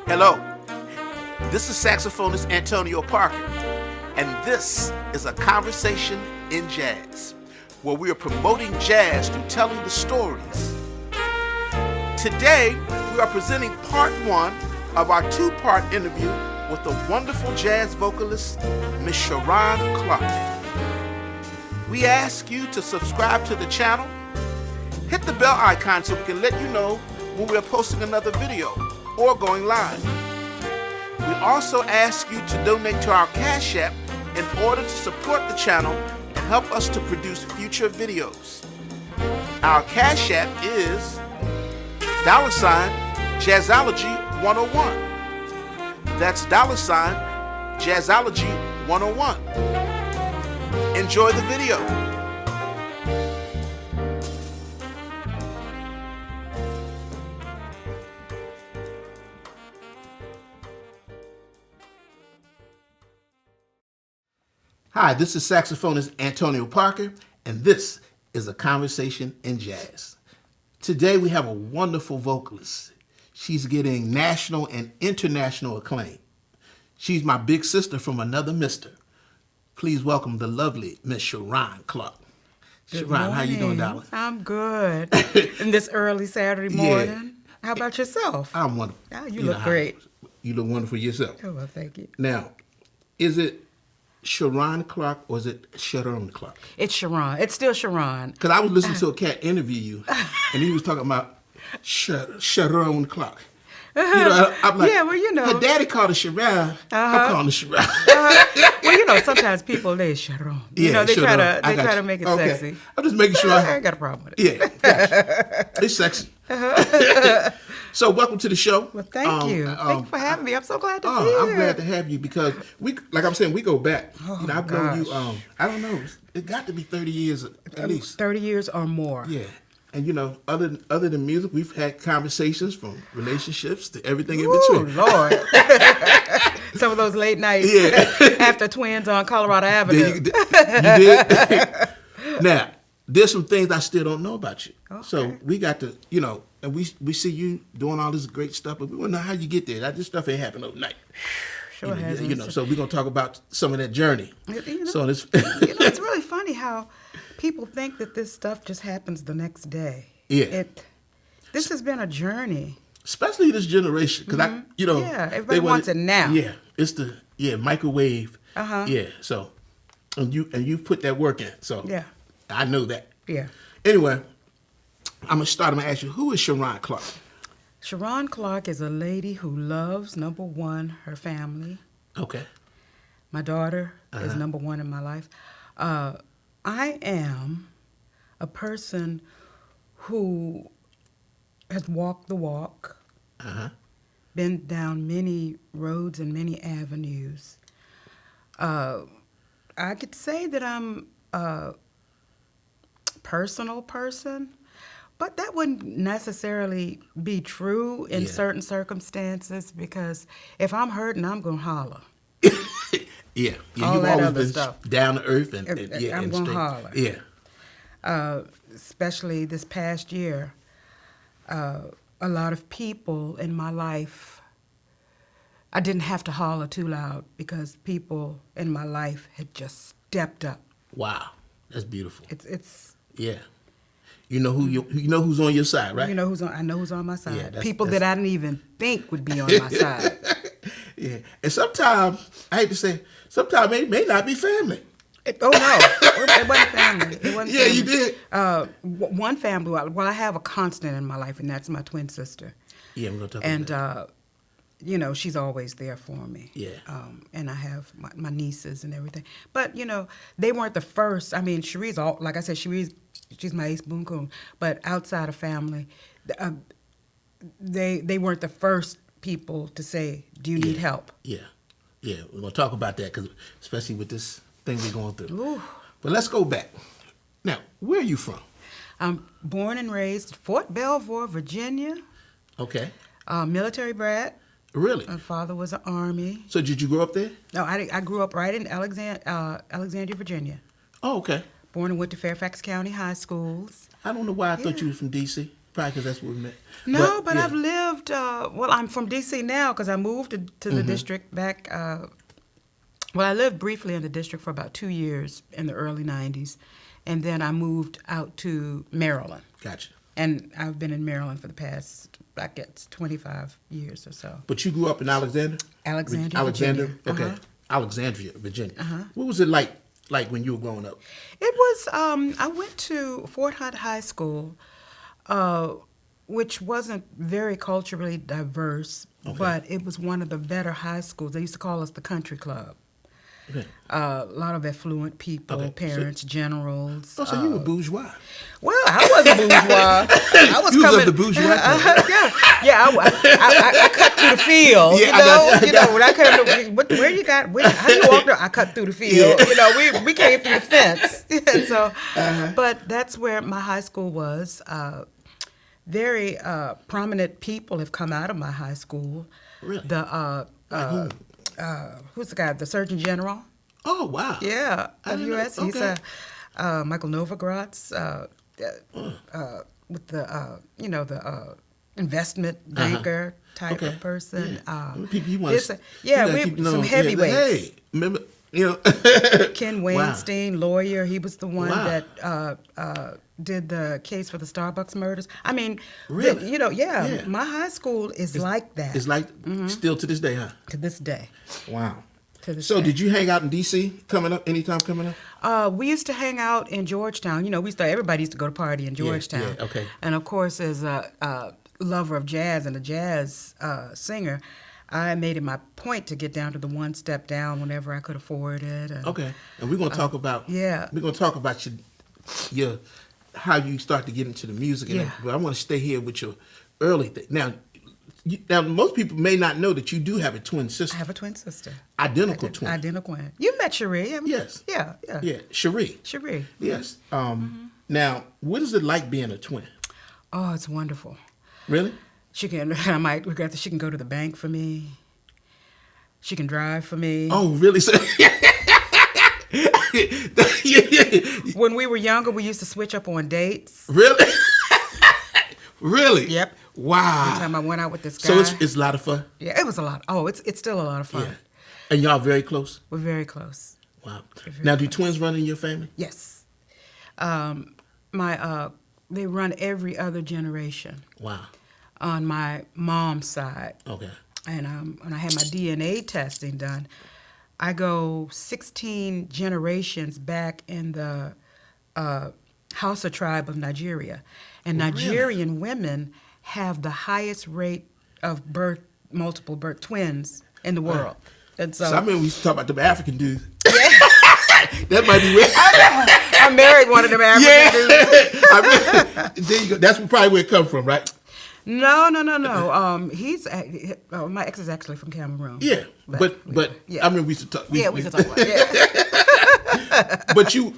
Hello, this is saxophonist Antonio Parker, and this is a conversation in jazz, where we are promoting jazz through telling the stories. Today, we are presenting part one of our two-part interview with the wonderful jazz vocalist, Miss Sharon Clark. We ask you to subscribe to the channel, hit the bell icon so we can let you know when we are posting another video or going live. We also ask you to donate to our Cash App in order to support the channel and help us to produce future videos. Our Cash App is $Jazzology101. That's $Jazzology101. Enjoy the video. Hi, this is saxophonist Antonio Parker, and this is a conversation in jazz. Today we have a wonderful vocalist. She's getting national and international acclaim. She's my big sister from another mister. Please welcome the lovely Miss Sharon Clark. Sharon, how you doing, darling? I'm good. In this early Saturday morning. Yeah. How about yourself? I'm wonderful. Oh, you look great. You look wonderful yourself. Oh, well, thank you. Now, is it Sharon Clark or is it Sharon Clark? It's Sharon. It's still Sharon. Because I was listening to a cat interview you, and he was talking about Sharon Clark. I'm like, yeah, well, her daddy called her Sharon. I'm calling her Sharon. Well, sometimes people, they Sharon. They try to make it sexy. I'm just making sure. I ain't got a problem with it. Yeah, gotcha. It's sexy. So welcome to the show. Well, thank you. Thank you for having me. I'm so glad to be here. I'm glad to have you because like I'm saying, we go back. I've known you, I don't know, it got to be 30 years at least. 30 years or more. Yeah. And other than music, we've had conversations from relationships to everything in between. Lord. Some of those late nights after Twins on Colorado Avenue. You did? Now, there's some things I still don't know about you. Okay. So we got to, and we see you doing all this great stuff, but we want to know how you get there. This stuff ain't happened overnight. Sure hasn't. So we're going to talk about some of that journey. So it's really funny how people think that this stuff just happens the next day. Yeah. This has been a journey. Especially this generation, because everybody wants it now. Yeah, it's the microwave. Yeah, so and you put that work in. So yeah, I know that. Yeah. Anyway, I'm gonna ask you, who is Sharon Clark? Sharon Clark is a lady who loves, number one, her family. Okay. My daughter is number one in my life. I am a person who has walked the walk, been down many roads and many avenues. I could say that I'm a personal person, but that wouldn't necessarily be true in certain circumstances because if I'm hurting, I'm going to holler. Yeah, all you've that always other been stuff. Down to earth and I'm going to holler. Yeah. Especially this past year, a lot of people in my life, I didn't have to holler too loud because people in my life had just stepped up. Wow, that's beautiful. It's yeah. You know who's on your side, right? I know who's on my side. Yeah, people that I didn't even think would be on my side. Yeah, and sometimes I hate to say, sometimes it may not be family. It wasn't family. It wasn't yeah, family. You did. One family. Well, I have a constant in my life, and that's my twin sister. Yeah, I'm gonna talk about that. And she's always there for me. Yeah. And I have my nieces and everything. But they weren't the first. I mean, Cherie's like I said, she's my ace boon coon. But outside of family, they weren't the first people to say, "Do you need help?" Yeah, yeah. We're gonna talk about that because especially with this thing we're going through. Ooh. But let's go back. Now, where are you from? I'm born and raised Fort Belvoir, Virginia. Okay. Military brat. Really? My father was an Army. So did you grow up there? No, I grew up right in Alexandria, Virginia. Oh, okay. Born and went to Fairfax County high schools. I don't know why I thought you were from D.C., Probably because that's where we met. No, but yeah. I've lived. Well, I'm from D.C. now because I moved to the district back. Well, I lived briefly in the district for about 2 years in the early '90s, and then I moved out to Maryland. Gotcha. And I've been in Maryland for the past, I guess, 25 years or so. But you grew up in Alexander? Virginia. Okay. Uh-huh. Alexandria, Virginia. Uh-huh. What was it like when you were growing up? It was, I went to Fort Hunt High School, which wasn't very culturally diverse, but it was one of the better high schools. They used to call us the country club. Okay. A lot of affluent people, parents, generals. Oh, so you were bourgeois. Well, I wasn't bourgeois. I was you coming. Was the bourgeois. I cut through the field. Yeah, you know, when I cut through, how you walk there? I cut through the field. Yeah. You know, we came through the fence. And so, but that's where my high school was. Very prominent people have come out of my high school. Really? Who's the guy? The Surgeon General. Oh, wow. Yeah, of U.S. Okay. He's Michael Novogratz with the investment banker type of person. Yeah. People you want we some heavyweights. Hey, remember, Ken Weinstein, lawyer. He was the one that did the case for the Starbucks murders. I mean, really? My high school is like that. It's like still to this day, huh? To this day. Wow. So did you hang out in D.C. anytime coming up? We used to hang out in Georgetown. You know, everybody used to go to party in Georgetown. Yeah, okay. And of course, as a lover of jazz and a jazz singer, I made it my point to get down to the one step down whenever I could afford it. And, okay. And we're gonna talk about we're gonna talk about your how you start to get into the music. But I want to stay here with your early thing. Now, most people may not know that you do have a twin sister. I have a twin sister. Identical twin. Identical twin. You met Cherie, haven't you? Yes. Yeah. Cherie. Cherie. Yes. Now, what is it like being a twin? Oh, it's wonderful. Really? I might regret that she can go to the bank for me. She can drive for me. Oh, really? So, when we were younger, we used to switch up on dates. Really? Really? Yep. Wow. One time I went out with this guy. So it's a lot of fun? Yeah, it was a lot. Oh, it's still a lot of fun. Yeah. And y'all very close? We're very close. Wow. Now, do twins run in your family? Yes. They run every other generation. Wow. On my mom's side. Okay. And when I had my DNA testing done, I go 16 generations back in the Hausa tribe of Nigeria. And Nigerian women have the highest rate of multiple birth twins in the world. And so I remember we used to talk about them African dudes. That might be weird. I married one of them African dudes. There you go. That's probably where it comes from, right? No. My ex is actually from Cameroon. Yeah, but I remember we used to talk. We used to talk about it. But you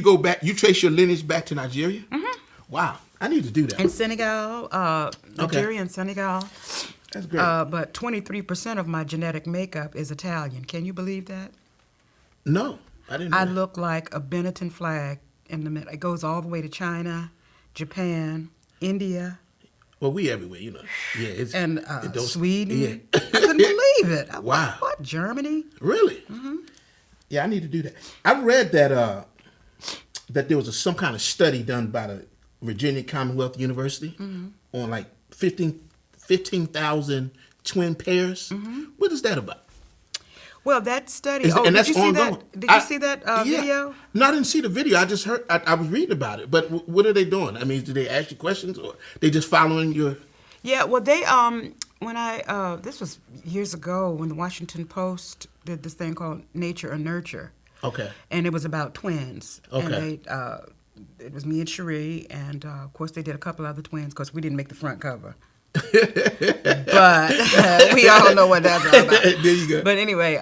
go back. You trace your lineage back to Nigeria. Mm-hmm. Wow, I need to do that. In Senegal, Nigeria and Senegal. That's great. But 23% of my genetic makeup is Italian. Can you believe that? No, I didn't know I that. look like a Benetton flag in the middle. It goes all the way to China, Japan, India. Well, we everywhere, you know. Yeah, and Sweden. Yeah. I couldn't believe it. Wow. What? Germany? Really? Mm-hmm. Yeah, I need to do that. I read that that there was some kind of study done by the Virginia Commonwealth University on like 15,000 twin pairs. Mm-hmm. What is that about? Well, that study. And that's did you ongoing. see that? Did you see that video? No, I didn't see the video. I just heard. I was reading about it. But what are they doing? I mean, do they ask you questions, or they just following your? Yeah. Well, they when I this was years ago when the Washington Post did this thing called Nature or Nurture. Okay. And it was about twins. Okay. And it was me and Cherie, and of course they did a couple other twins because we didn't make the front cover. But we all know what that's all about. There you go. But anyway,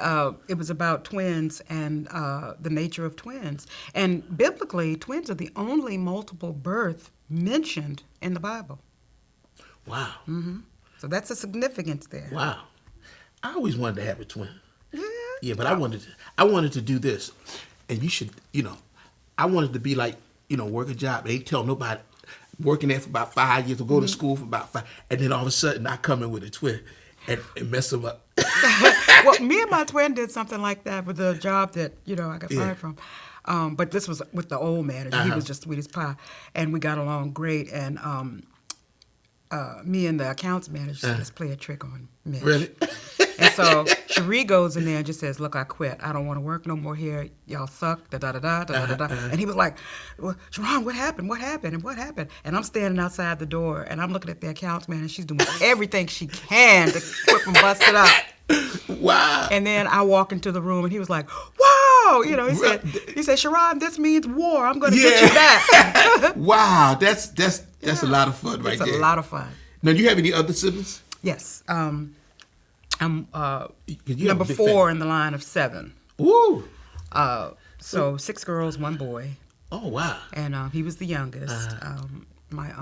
it was about twins and the nature of twins. And biblically, twins are the only multiple birth mentioned in the Bible. Wow. Mm-hmm. So that's a significance there. Wow. I always wanted to have a twin. Yeah. Yeah, but I wanted to do this, and you should, I wanted to be like, work a job. Ain't tell nobody. working there for about 5 years, or go to school for about 5, and then all of a sudden I come in with a twin and mess them up. Well, me and my twin did something like that with the job that, I got fired from. But this was with the old manager. He was just sweet as pie. And we got along great. And me and the accounts manager said, let's play a trick on Mitch. Really? And so Cherie goes in there and just says, look, I quit. I don't want to work no more here. Y'all suck, da-da-da-da, da-da-da-da. And he was like, well, Sharon, what happened? What happened? And what happened? And I'm standing outside the door, and I'm looking at the accounts manager. She's doing everything she can to quit from busted up. Wow. And then I walk into the room, and he was like, wow. He said, Sharon, this means war. I'm going to get you back. Wow. That's a lot of fun right there. It's a lot of fun. Now, do you have any other siblings? Yes. I'm You number 4 in the line of 7. Ooh. So 6 girls, 1 boy. Oh, wow. And he was the youngest. My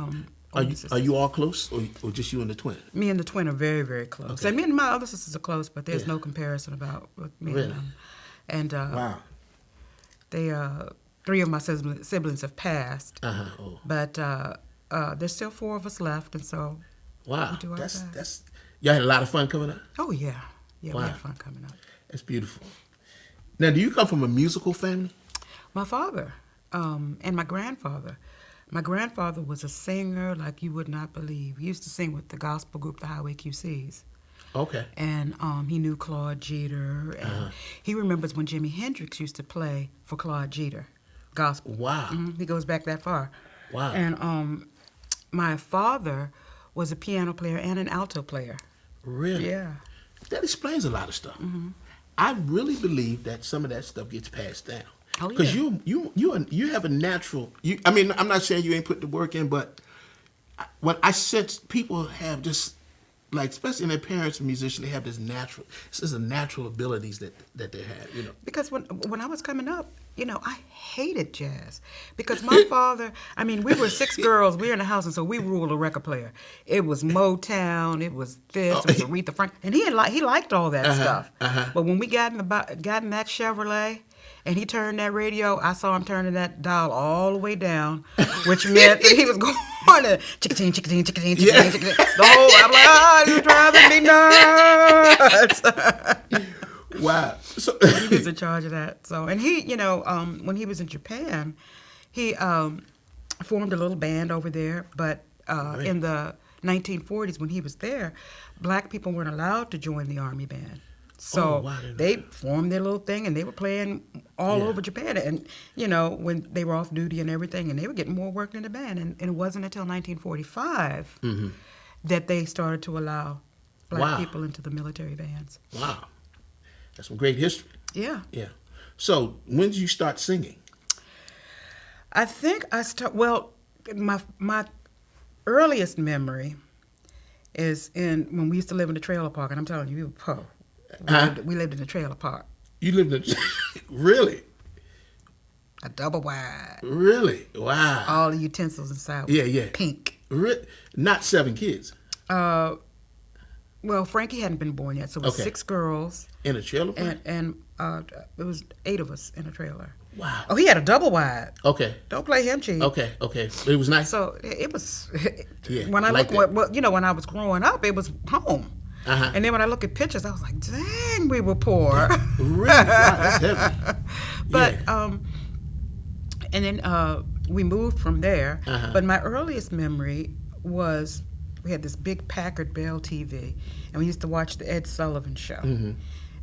Are you all close, or just you and the twin? Me and the twin are very, very close. Okay. And me and my other sisters are close, but there's no comparison about with me and them. And Wow. they 3 of my siblings have passed, Oh. but there's still 4 of us left, and so Wow. we do our best. That's y'all had a lot of fun coming up? Oh yeah, Wow. we had fun coming up. That's beautiful. Now, do you come from a musical family? My father and my grandfather. My grandfather was a singer like you would not believe. He used to sing with the gospel group, the Highway QCs. Okay. And he knew Claude Jeter. And he remembers when Jimi Hendrix used to play for Claude Jeter, gospel. Wow. He goes back that far. Wow. And my father was a piano player and an alto player. Really? Yeah. That explains a lot of stuff. I really believe that some of that stuff gets passed down. Oh, Because yeah. you have a natural. I mean, I'm not saying you ain't put the work in, but when I sense people have just, like, especially in their parents, musicians, they have this natural. This is a natural abilities that they have. Because when I was coming up, I hated jazz. Because my father, I mean, we were 6 girls. We were in the house, and so we ruled a record player. It was Motown. It was this. It was Aretha Franklin. And he liked all that stuff. But when we got in that Chevrolet, and he turned that radio, I saw him turning that dial all the way down, which meant that he was going to chick-a-ting, chick-a-ting, chick-a-ting, chick-a-ting, chick-a-ting. The whole, I'm like, you're driving me nuts. Wow. So He was in charge of that. So, and he, when he was in Japan, he formed a little band over there. But in the 1940s, when he was there, black people weren't allowed to join the army band. So they formed their little thing, and they were playing all over Japan. And, when they were off duty and everything, and they were getting more work than the band. And it wasn't until 1945 that they started to allow black people into the military bands. Wow. That's some great history. Yeah. Yeah. So when did you start singing? I think my earliest memory is when we used to live in the trailer park, and I'm telling you, we were poor. We lived in a trailer park. You lived in really? A double wide. Really? Wow. All the utensils inside were pink. Not 7 kids. Well, Frankie hadn't been born yet, so it was 6 girls. In a trailer park? And it was 8 of us in a trailer. Wow. Oh, he had a double wide. Okay. Don't play him cheap. Okay. But it was nice. So it was. When I look, when I was growing up, it was home. And then when I look at pictures, I was like, dang, we were poor. Really? Wow, that's heavy. But and then we moved from there. But my earliest memory was we had this big Packard Bell TV, and we used to watch the Ed Sullivan Show. And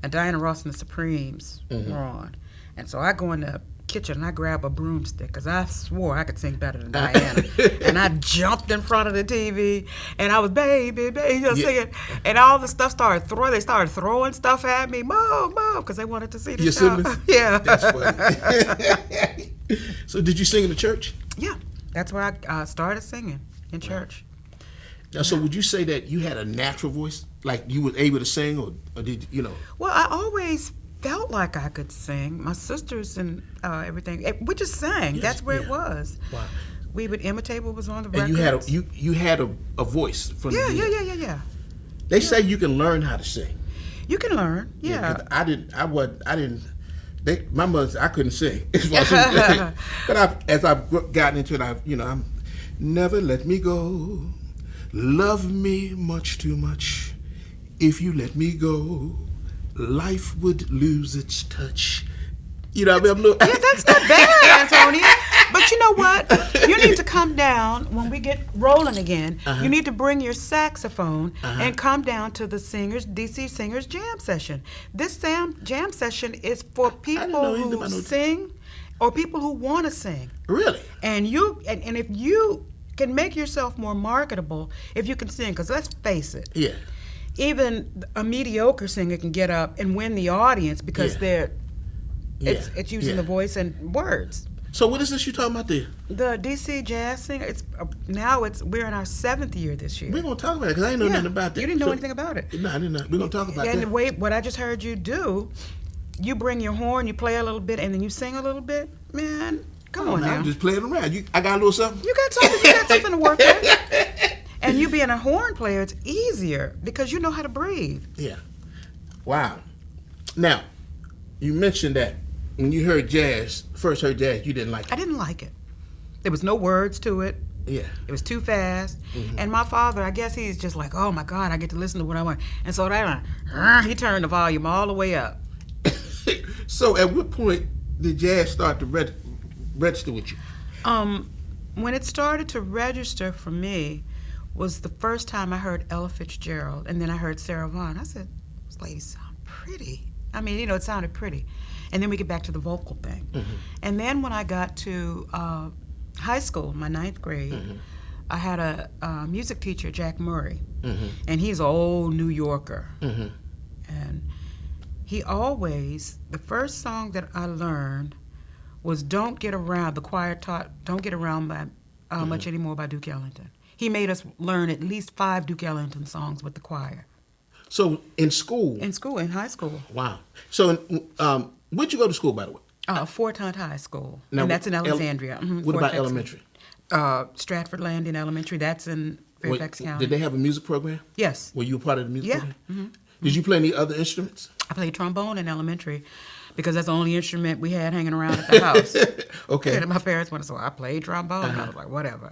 Diana Ross and the Supremes were on. And so I go in the kitchen and I grab a broomstick because I swore I could sing better than Diana. And I jumped in front of the TV and I was baby, singing. And all the stuff they started throwing stuff at me, Mom, because they wanted to see the show. Siblings? Yeah. That's funny. So did you sing in the church? Yeah. That's where I started singing in church. Now, so would you say that you had a natural voice? Like you were able to sing or did you? Well, I always felt like I could sing. My sisters and everything, we just sang. That's where it was. Wow. We would imitate what was on the records. And you had a voice from the beginning. Yeah. They say you can learn how to sing. You can learn. Yeah. 'Cause I didn't. My mother, I couldn't sing. But as I've gotten into it, Never let me go. Love me much too much. If you let me go, life would lose its touch. You know what I mean? Yeah, that's not bad, Antonia. But you know what? You need to come down when we get rolling again. You need to bring your saxophone and come down to the DC Singers Jam Session. This jam session is for people who sing or people who want to sing. Really? And if you can make yourself more marketable, if you can sing, because let's face it. Yeah. Even a mediocre singer can get up and win the audience because it's using the voice and words. So what is this you talking about there? The DC Jazz Singer. We're in our 7th year this year. We're gonna talk about it because I didn't know nothing about that. You didn't know anything about it. No, I didn't know. We're gonna talk about that. And wait, what I just heard you do, you bring your horn, you play a little bit, and then you sing a little bit. Man, come on now. I'm just playing around. I got a little something. You got something to work with. And you being a horn player, it's easier because you know how to breathe. Yeah. Wow. Now, you mentioned that when you first heard jazz, you didn't like it. I didn't like it. There was no words to it. Yeah. It was too fast. And my father, I guess he's just like, oh my God, I get to listen to what I want. And so he turned the volume all the way up. So at what point did jazz start to register with you? When it started to register for me was the first time I heard Ella Fitzgerald, and then I heard Sarah Vaughan. I said, those ladies sound pretty. I mean, it sounded pretty. And then we get back to the vocal thing. And then when I got to high school, my 9th grade, I had a music teacher, Jack Murray, and he's an old New Yorker. And he always, the first song that I learned was Don't Get Around, the choir taught Don't Get Around by Much Anymore by Duke Ellington. He made us learn at least 5 Duke Ellington songs with the choir. So in school? In high school. Wow. So where'd you go to school, by the way? Fort Hunt High School, now, and that's in Alexandria. What Fort about Texas. elementary? Stratford Landing Elementary, that's in Fairfax County. Did they have a music program? Yes. Were you a part of the music program? Yeah. Did you play any other instruments? I played trombone in elementary because that's the only instrument we had hanging around at the house. Okay. And my parents wanted, so I played trombone. And I was like, whatever.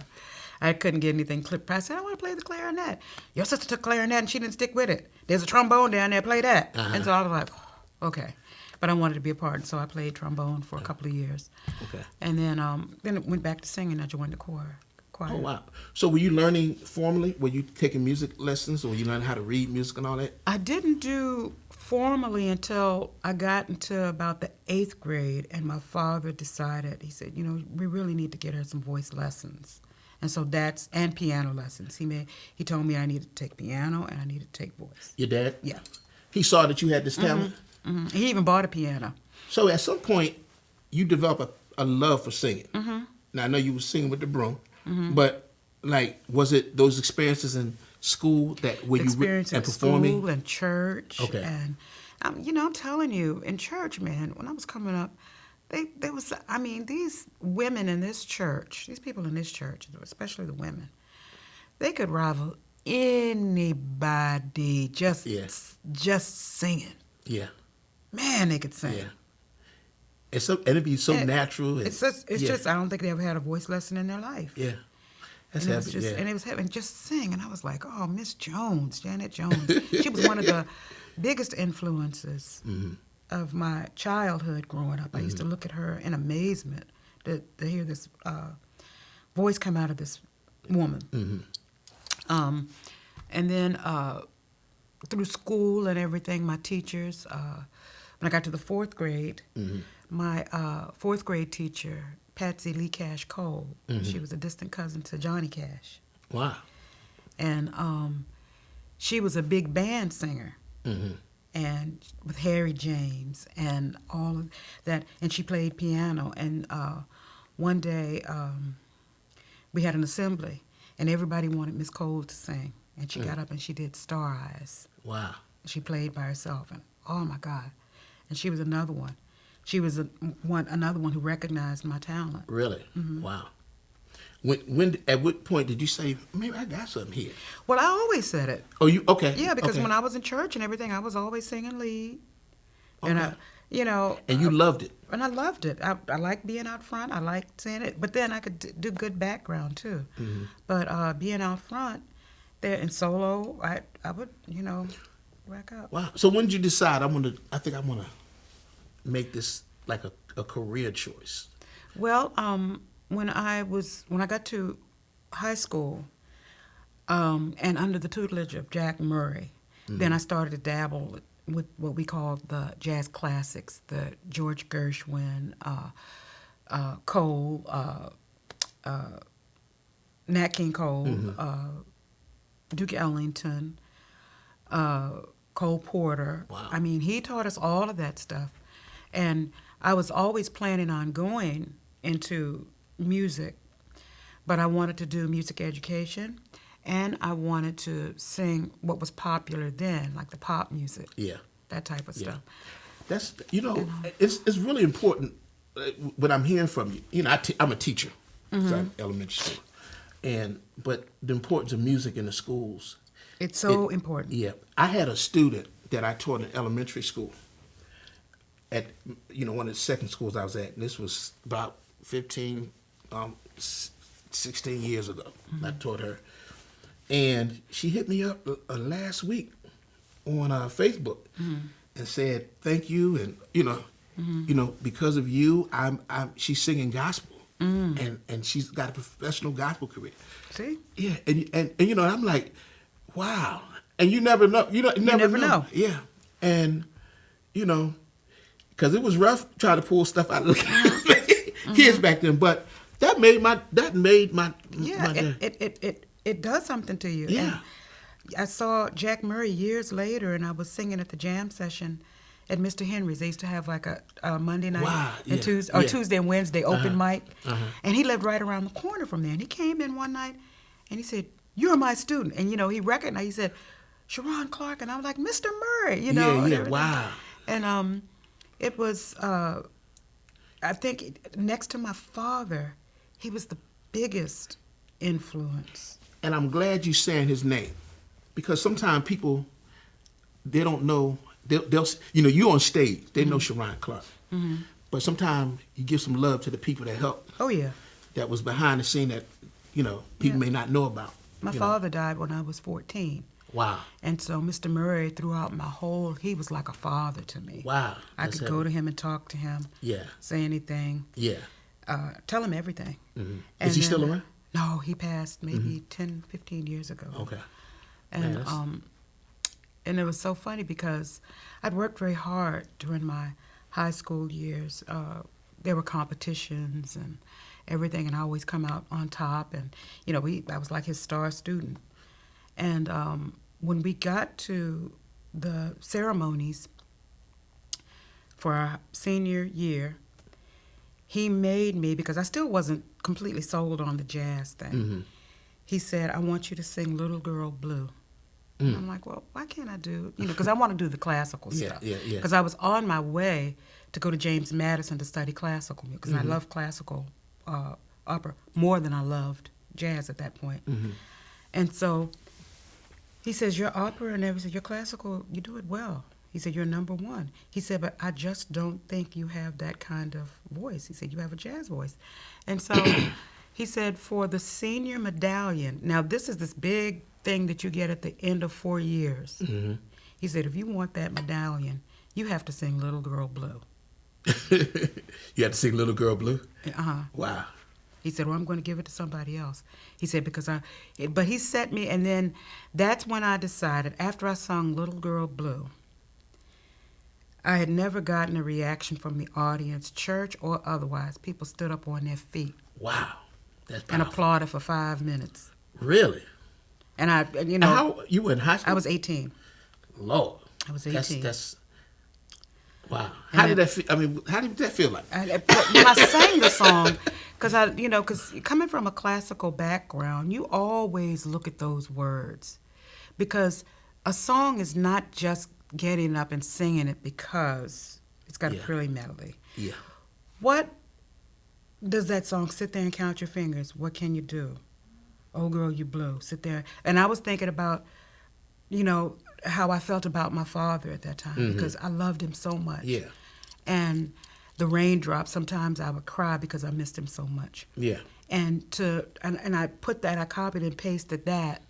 I couldn't get anything clipped. I said, I want to play the clarinet. Your sister took clarinet and she didn't stick with it. There's a trombone down there, play that. And so I was like, oh, okay. But I wanted to be a part, and so I played trombone for a couple of years. Okay. And then it went back to singing. I joined the choir. Oh, wow. So were you learning formally? Were you taking music lessons, or were you learning how to read music and all that? I didn't do formally until I got into about the 8th grade, and my father decided, he said, we really need to get her some voice lessons. And so and piano lessons. He told me I needed to take piano and I needed to take voice. Your dad? Yeah. He saw that you had this talent? He even bought a piano. So at some point, you developed a love for singing. Now, I know you were singing with the broom, but was it those experiences in school where you experience in performing? School and church. Okay. And, I'm telling you, in church, man, when I was coming up, these women in this church, these people in this church, especially the women, they could rival anybody just singing. Yeah. Man, they could sing. Yeah. And it'd be so natural. It's just, I don't think they ever had a voice lesson in their life. Yeah. And it was having just sing, and I was like, oh, Miss Jones, Janet Jones. She was one of the biggest influences of my childhood growing up. I used to look at her in amazement to hear this voice come out of this woman. And then through school and everything, my teachers, when I got to the 4th grade, my 4th grade teacher, Patsy Lee Cash Cole, she was a distant cousin to Johnny Cash. Wow. And she was a big band singer. And with Harry James and all of that, and she played piano. And one day we had an assembly, and everybody wanted Miss Cole to sing, and she got up and she did Star Eyes. Wow! She played by herself, and oh my God! And she was another one. She was another one who recognized my talent. Really? Wow! When at what point did you say, maybe I got something here? Well, I always said it. Oh, you okay? Yeah, because when I was in church and everything, I was always singing lead. Okay. you know. And you loved it. And I loved it. I liked being out front. I liked saying it. But then I could do good background, too. Mm-hmm. But being out front, there in solo, I would, rack up. Wow. So when did you decide I think I want to make this like a career choice? Well, when I got to high school, and under the tutelage of Jack Murray, then I started to dabble with what we call the jazz classics, the George Gershwin, Cole, Nat King Cole, Duke Ellington, Cole Porter. Wow. I mean, he taught us all of that stuff. And I was always planning on going into music, but I wanted to do music education, and I wanted to sing what was popular then, like the pop music. Yeah. That type of stuff. That's, it's really important what I'm hearing from you. I'm a teacher, so I'm elementary school. But the importance of music in the schools. It's so important. Yeah. I had a student that I taught in elementary school at, one of the second schools I was at. And this was about 16 years ago. I taught her. And she hit me up last week on Facebook and said, thank you. And, because of you, she's singing gospel. And she's got a professional gospel career. See? Yeah. And I'm like, wow. And you never know. You never know. Yeah. And, because it was rough trying to pull stuff out of the kids back then. But that made my day. It does something to you. Yeah. And I saw Jack Murray years later, and I was singing at the jam session at Mr. Henry's. They used to have like a Monday night and Tuesday and Wednesday open mic. And he lived right around the corner from there. And he came in one night, and he said, "You're my student." And, he recognized, he said, "Sharon Clark." And I was like, "Mr. Murray," Yeah, wow. And it was, I think, next to my father, he was the biggest influence. And I'm glad you're saying his name, because sometimes people, they don't know. They'll you on stage, they know Sharon Clark, but sometimes you give some love to the people that helped. Oh yeah, that was behind the scene that people may not know about. My father died when I was 14. Wow. And so Mr. Murray, throughout he was like a father to me. Wow. I could go to him and talk to him. Yeah. Say anything. Yeah. Tell him everything. Is he still around? No, he passed maybe 10, 15 years ago. Okay. And it was so funny because I'd worked very hard during my high school years. There were competitions and everything, and I always come out on top. And, I was like his star student. And when we got to the ceremonies for our senior year, he made me, because I still wasn't completely sold on the jazz thing. He said, "I want you to sing Little Girl Blue." And I'm like, well, why can't I do, because I want to do the classical stuff. Yeah. Because I was on my way to go to James Madison to study classical music, because I loved classical opera more than I loved jazz at that point. And so he says, your opera and everything, your classical, you do it well. He said, you're number one. He said, but I just don't think you have that kind of voice. He said, you have a jazz voice. And so he said, for the senior medallion, now this is this big thing that you get at the end of 4 years. He said, if you want that medallion, you have to sing Little Girl Blue. You have to sing Little Girl Blue? Wow. He said, well, I'm going to give it to somebody else. He said, but he set me, and then that's when I decided, after I sung Little Girl Blue, I had never gotten a reaction from the audience, church or otherwise. People stood up on their feet. Wow. That's powerful. And applauded for 5 minutes. Really? And how, you were in high school? I was 18. Lord. I was 18. That's wow. How did that feel? I mean, how did that feel like? When I sang the song, because coming from a classical background, you always look at those words. Because a song is not just getting up and singing it because it's got a pretty melody. Yeah. What does that song, sit there and count your fingers? What can you do? Oh, girl, you blue. Sit there. And I was thinking about, how I felt about my father at that time, because I loved him so much. Yeah. and the raindrops. Sometimes I would cry because I missed him so much. Yeah. And I put that, I copied and pasted that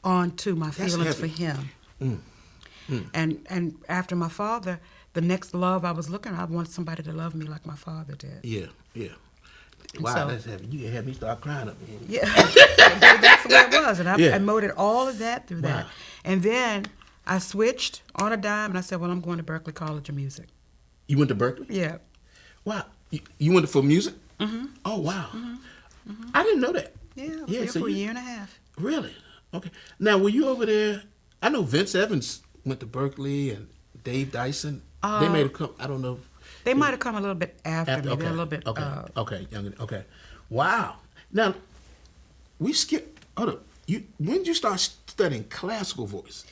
onto my That's feelings heavy. for him. Mm. Mm. And after my father, the next love I was looking at, I wanted somebody to love me like my father did. Yeah, yeah. Wow, So- that's heavy. You had me start crying up here. Yeah, that's the way it was. And I Yeah. molded all of that through that. Wow. And then I switched on a dime, and I said, well, I'm going to Berklee College of Music. You went to Berkeley? Yeah. Wow. You went for music? Mm-hmm. Oh, wow. I didn't know that. Yeah, I was Yeah, there so for a you- year and a half. Really? Okay. Now, were you over there? I know Vince Evans went to Berkeley and Dave Dyson. They may have come, I don't know. They might have come a little bit after me. Okay. They're a little bit. Okay. Younger. Okay. Wow. Now, we skip. Hold up. When did you start studying classical voice?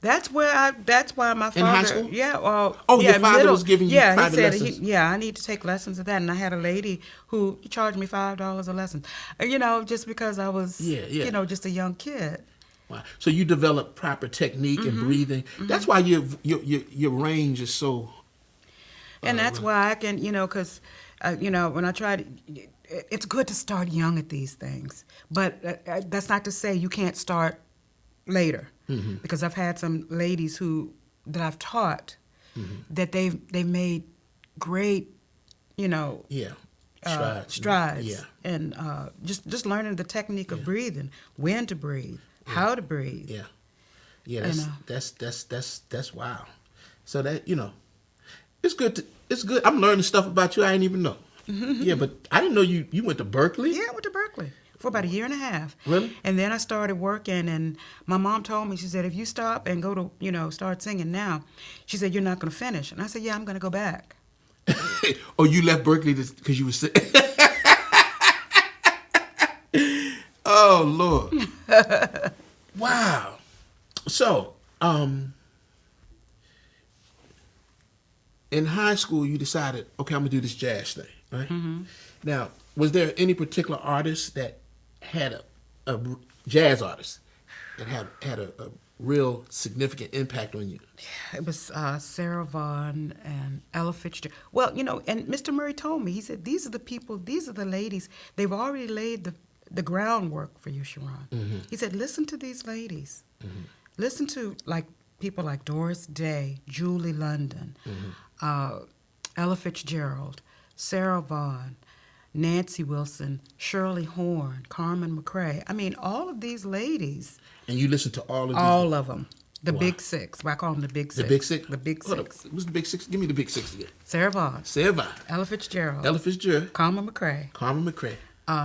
That's why my father. In high school? Yeah. Your father was giving you yeah, private he said, lessons? yeah, I need to take lessons of that, and I had a lady who charged me $5 a lesson. You know, just because I was, Yeah. you know, just a young kid. Wow. So you developed proper technique and breathing. That's why your range is so. And that's why I can, you know, because, you know, when I try to, it's good to start young at these things. But that's not to say you can't start later. Because I've had some ladies that I've taught that they've made great, you know, strides. Yeah. And just learning the technique of breathing, when to breathe, how to breathe. Yeah. Yeah. You know. That's wow. So that, you know, it's good. It's good. I'm learning stuff about you I didn't even know. Yeah, but I didn't know you went to Berkeley. Yeah, I went to Berkeley for about a year and a half. Really? And then I started working, and my mom told me, she said, if you stop and go to, you know, start singing now, she said, you're not going to finish. And I said, yeah, I'm going to go back. Oh, you left Berkeley because you were sick. Oh, Lord. Wow. So, in high school, you decided, okay, I'm going to do this jazz thing, right? Now, was there any particular artist that had a jazz artist that had a real significant impact on you? It was Sarah Vaughan and Ella Fitzgerald. Well, you know, and Mr. Murray told me, he said, these are the people, these are the ladies, they've already laid the groundwork for you, Sharon. He said, listen to these ladies. Listen to people like Doris Day, Julie London, Ella Fitzgerald, Sarah Vaughan, Nancy Wilson, Shirley Horn, Carmen McRae. I mean, all of these ladies. And you listened to all of these? All of them. The Wow. Big Six. I call them the Big Six. The Big Six? The Big Hold up. Six. What's the Big Six? Give me the Big Six again. Sarah Vaughan, Sarah Vaughan, Ella Fitzgerald, Ella Fitzgerald, Carmen McRae, Carmen McRae,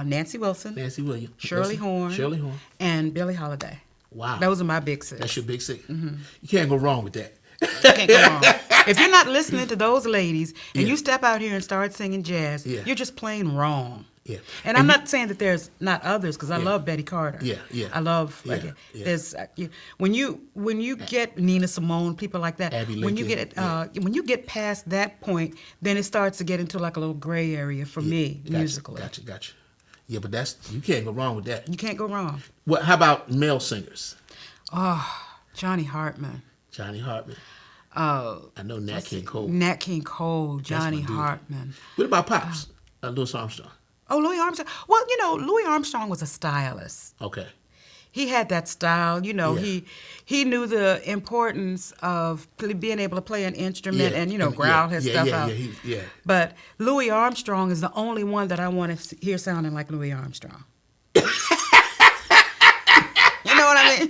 Nancy Wilson, Nancy Williams, Shirley Horn, and Billie Holiday. Wow. Those are my Big Six. That's your Big Six. You can't go wrong with that. You can't go wrong. If you're not listening to those ladies and Yeah. you step out here and start singing jazz, Yeah. you're just plain wrong. Yeah. And I'm not saying that there's not others, because I love Betty Carter. Yeah, yeah. I love Yeah, yeah. there's when you get Nina Simone, people like that. Abby When you Lincoln, get when you get past that point, then it starts to get into like a little gray area for me musically. Gotcha. Yeah, but you can't go wrong with that. You can't go wrong. What? How about male singers? Oh, Johnny Hartman. Johnny Hartman. Oh, I know Nat King Cole. Nat King Cole, That's Johnny my dude. Hartman. What about Pops? Louis Armstrong. Oh, Louis Armstrong. Well, you know, Louis Armstrong was a stylist. Okay. He had that style, you know. Yeah. He knew the importance of being able to play an instrument and, you know, growl his stuff out. Yeah. But Louis Armstrong is the only one that I want to hear sounding like Louis Armstrong. You know what I mean?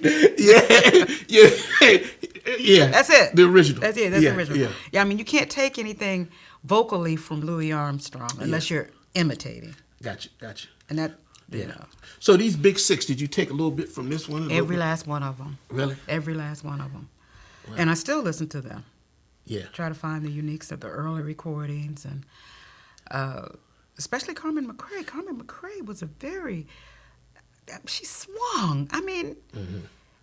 Yeah. That's it. The original. That's it. That's Yeah, the original. yeah. I mean, you can't take anything vocally from Louis Armstrong unless you're imitating. Gotcha. And that, Yeah. you know, So these Big Six, did you take a little bit from this one? and a little every bit- last one of them. Really? Every last one of them. Wow. And I still listen to them. Yeah. Try to find the uniques of the early recordings, and especially Carmen McRae. Carmen McRae was she swung. I mean,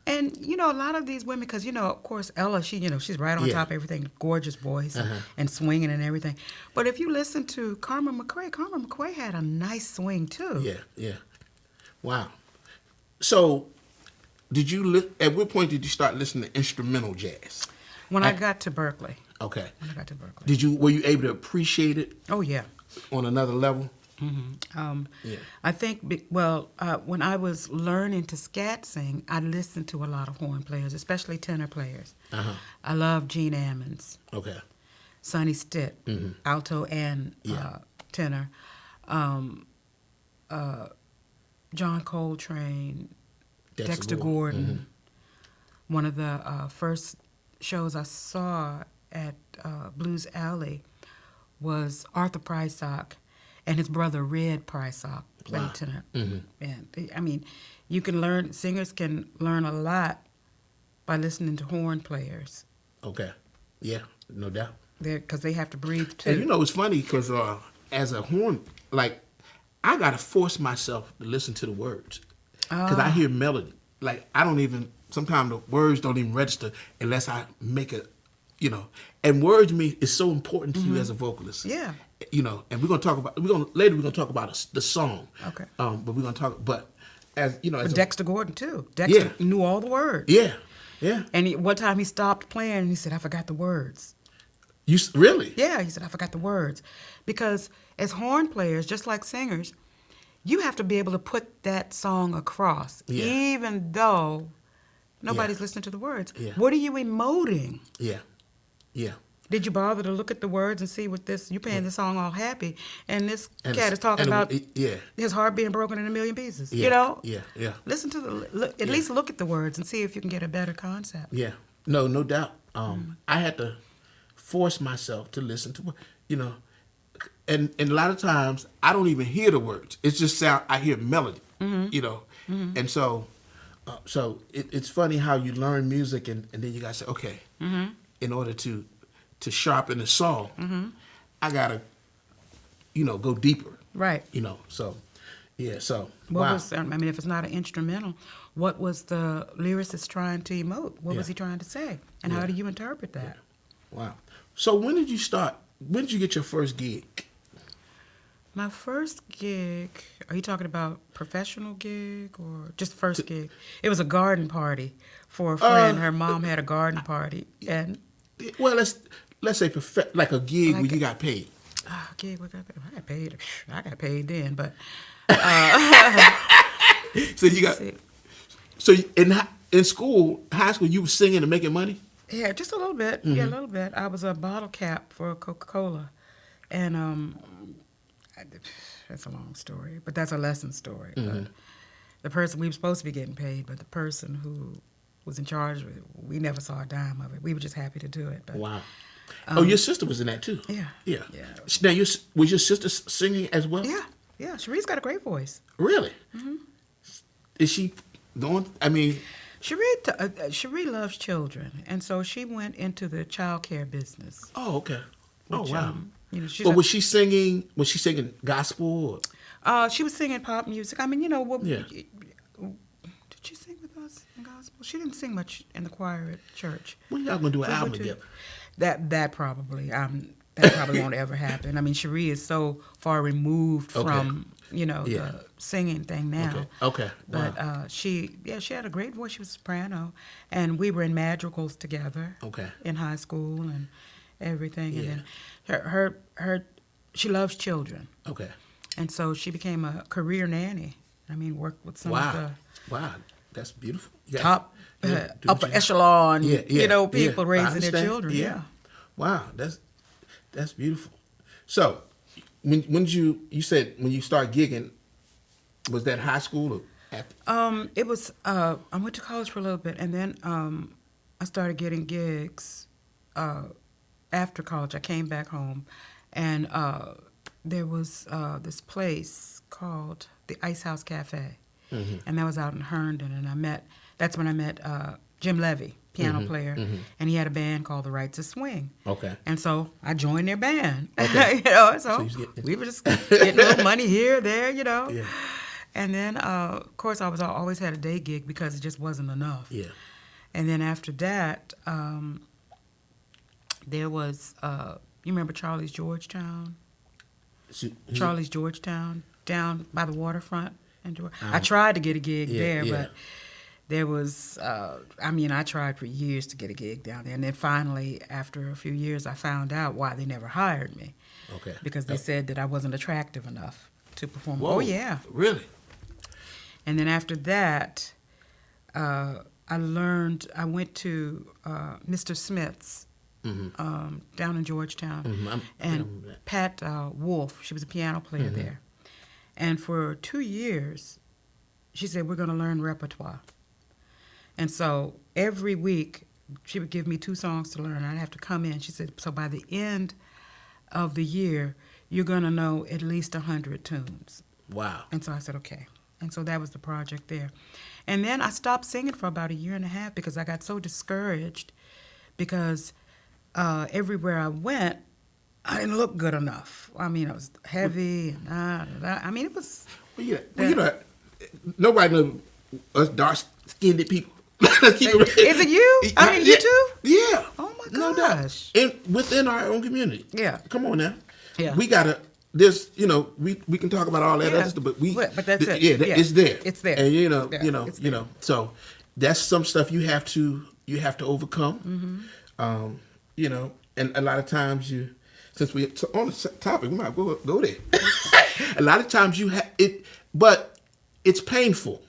and you know, a lot of these women, because you know, of course, Ella, she's right on Yeah. top of everything, gorgeous voice and swinging and everything. But if you listen to Carmen McRae had a nice swing too. Yeah. Wow. So, at what point did you start listening to instrumental jazz? When I got to Berkeley. Okay. When I got to Berkeley. Were you able to appreciate it? Oh, yeah. On another level? Yeah. I think, when I was learning to scat sing, I listened to a lot of horn players, especially tenor players. I love Gene Ammons. Okay. Sonny Stitt, alto and tenor. John Coltrane, Dexter Gordon. One of the first shows I saw at Blues Alley was Arthur Prysock and his brother Red Prysock played tenor. And I mean, singers can learn a lot by listening to horn players. Okay. Yeah, no doubt. Because they have to breathe too. And it's funny because as a horn, like, I got to force myself to listen to the words because I hear melody. Like, sometimes the words don't even register unless I make it, and words to me is so important to you as a vocalist. Yeah. And we're going to talk about, later we're going to talk about the song. Okay. But we're going to talk, but as, But Dexter Gordon too. Dexter knew all the words. Yeah. Yeah. And one time he stopped playing and he said, I forgot the words. You really? Yeah, he said, I forgot the words. Because as horn players, just like singers, you have to be able to put that song across, even though nobody's listening to the words. Yeah. What are you emoting? Yeah. Yeah. Did you bother to look at the words and see what you're playing the song all happy, and this cat is talking about his heart being broken in a million pieces, Yeah, yeah. Listen to at least look at the words and see if you can get a better concept. Yeah. No doubt. I had to force myself to listen to, and a lot of times I don't even hear the words. It's just I hear melody, and so it's funny how you learn music and then you gotta say, okay, in order to sharpen the song, I gotta, go deeper, right? So yeah, so if it's not an instrumental, what was the lyricist trying to emote? What was he trying to say, and how do you interpret that? Yeah. Wow. So when did you start? When did you get your first gig? My first gig, are you talking about professional gig or just first gig? It was a garden party for a friend. Her mom had a garden party. And well, let's say like a gig where you got paid. Gig, I got paid. I got paid then, but... So you got... So in school, high school, you were singing and making money? Yeah, just a little bit. Yeah, a little bit. I was a bottle cap for Coca-Cola. And that's a long story, but that's a lesson story. But the person, we were supposed to be getting paid, but the person who was in charge of it, we never saw a dime of it. We were just happy to do it. But, wow. Your sister was in that too? Yeah. Yeah. Now, was your sister singing as well? Yeah. Yeah. Cherie's got a great voice. Really? Is she going, Cherie loves children, and so she went into the child care business. Oh, okay. Wow. Was she singing gospel? Or? She was singing pop music. I mean, did she sing with us in gospel? She didn't sing much in the choir at church. When y'all gonna do an album together? That probably won't ever happen. I mean, Cherie is so far removed from the singing thing now. Okay. But she had a great voice. She was a soprano, and we were in madrigals together. Okay. In high school and everything, and Yeah. then she loves children. Okay. And so she became a career nanny. I mean, worked with some of the that's beautiful. top upper echelon, people raising their children. Yeah. Wow, that's beautiful. So, when did you said when you started gigging, was that high school or after? It was. I went to college for a little bit, and then I started getting gigs. After college, I came back home, and there was this place called the Ice House Cafe, and that was out in Herndon, and that's when I met Jim Levy, piano player, and he had a band called the Rights of Swing. Okay. And so I joined their band. Okay. So we were just getting a little money here, there, Yeah. And then, of course, I always had a day gig because it just wasn't enough. Yeah. And then after that, there was, you remember Charlie's Georgetown? Charlie's Georgetown, down by the waterfront. I tried to get a gig there, but there was, I tried for years to get a gig down there. And then finally, after a few years, I found out why they never hired me. Okay. Because they said that I wasn't attractive enough to perform. Whoa, oh, yeah. Really? And then after that, I went to Mr. Smith's down in Georgetown. And Pat Wolf, she was a piano player there. And for 2 years, she said, we're going to learn repertoire. And so every week, she would give me 2 songs to learn. I'd have to come in. She said, so by the end of the year, you're going to know at least 100 tunes. Wow. And so I said, okay. And so that was the project there. And then I stopped singing for about a year and a half because I got so discouraged because everywhere I went, I didn't look good enough. I mean, I was heavy. And it was... Well, nobody knows us dark-skinned people. Is it you? I mean, you too? Yeah. Oh, my No doubt. gosh. And within our own community. Yeah. Come on now. Yeah. We got to... There's, we can talk about all that other stuff, but But that's it. Yeah, it's there. It's there. And it's there. so that's some stuff you have to overcome. And a lot of times since we're on the topic, we might go there. A lot of times you have it, but it's painful.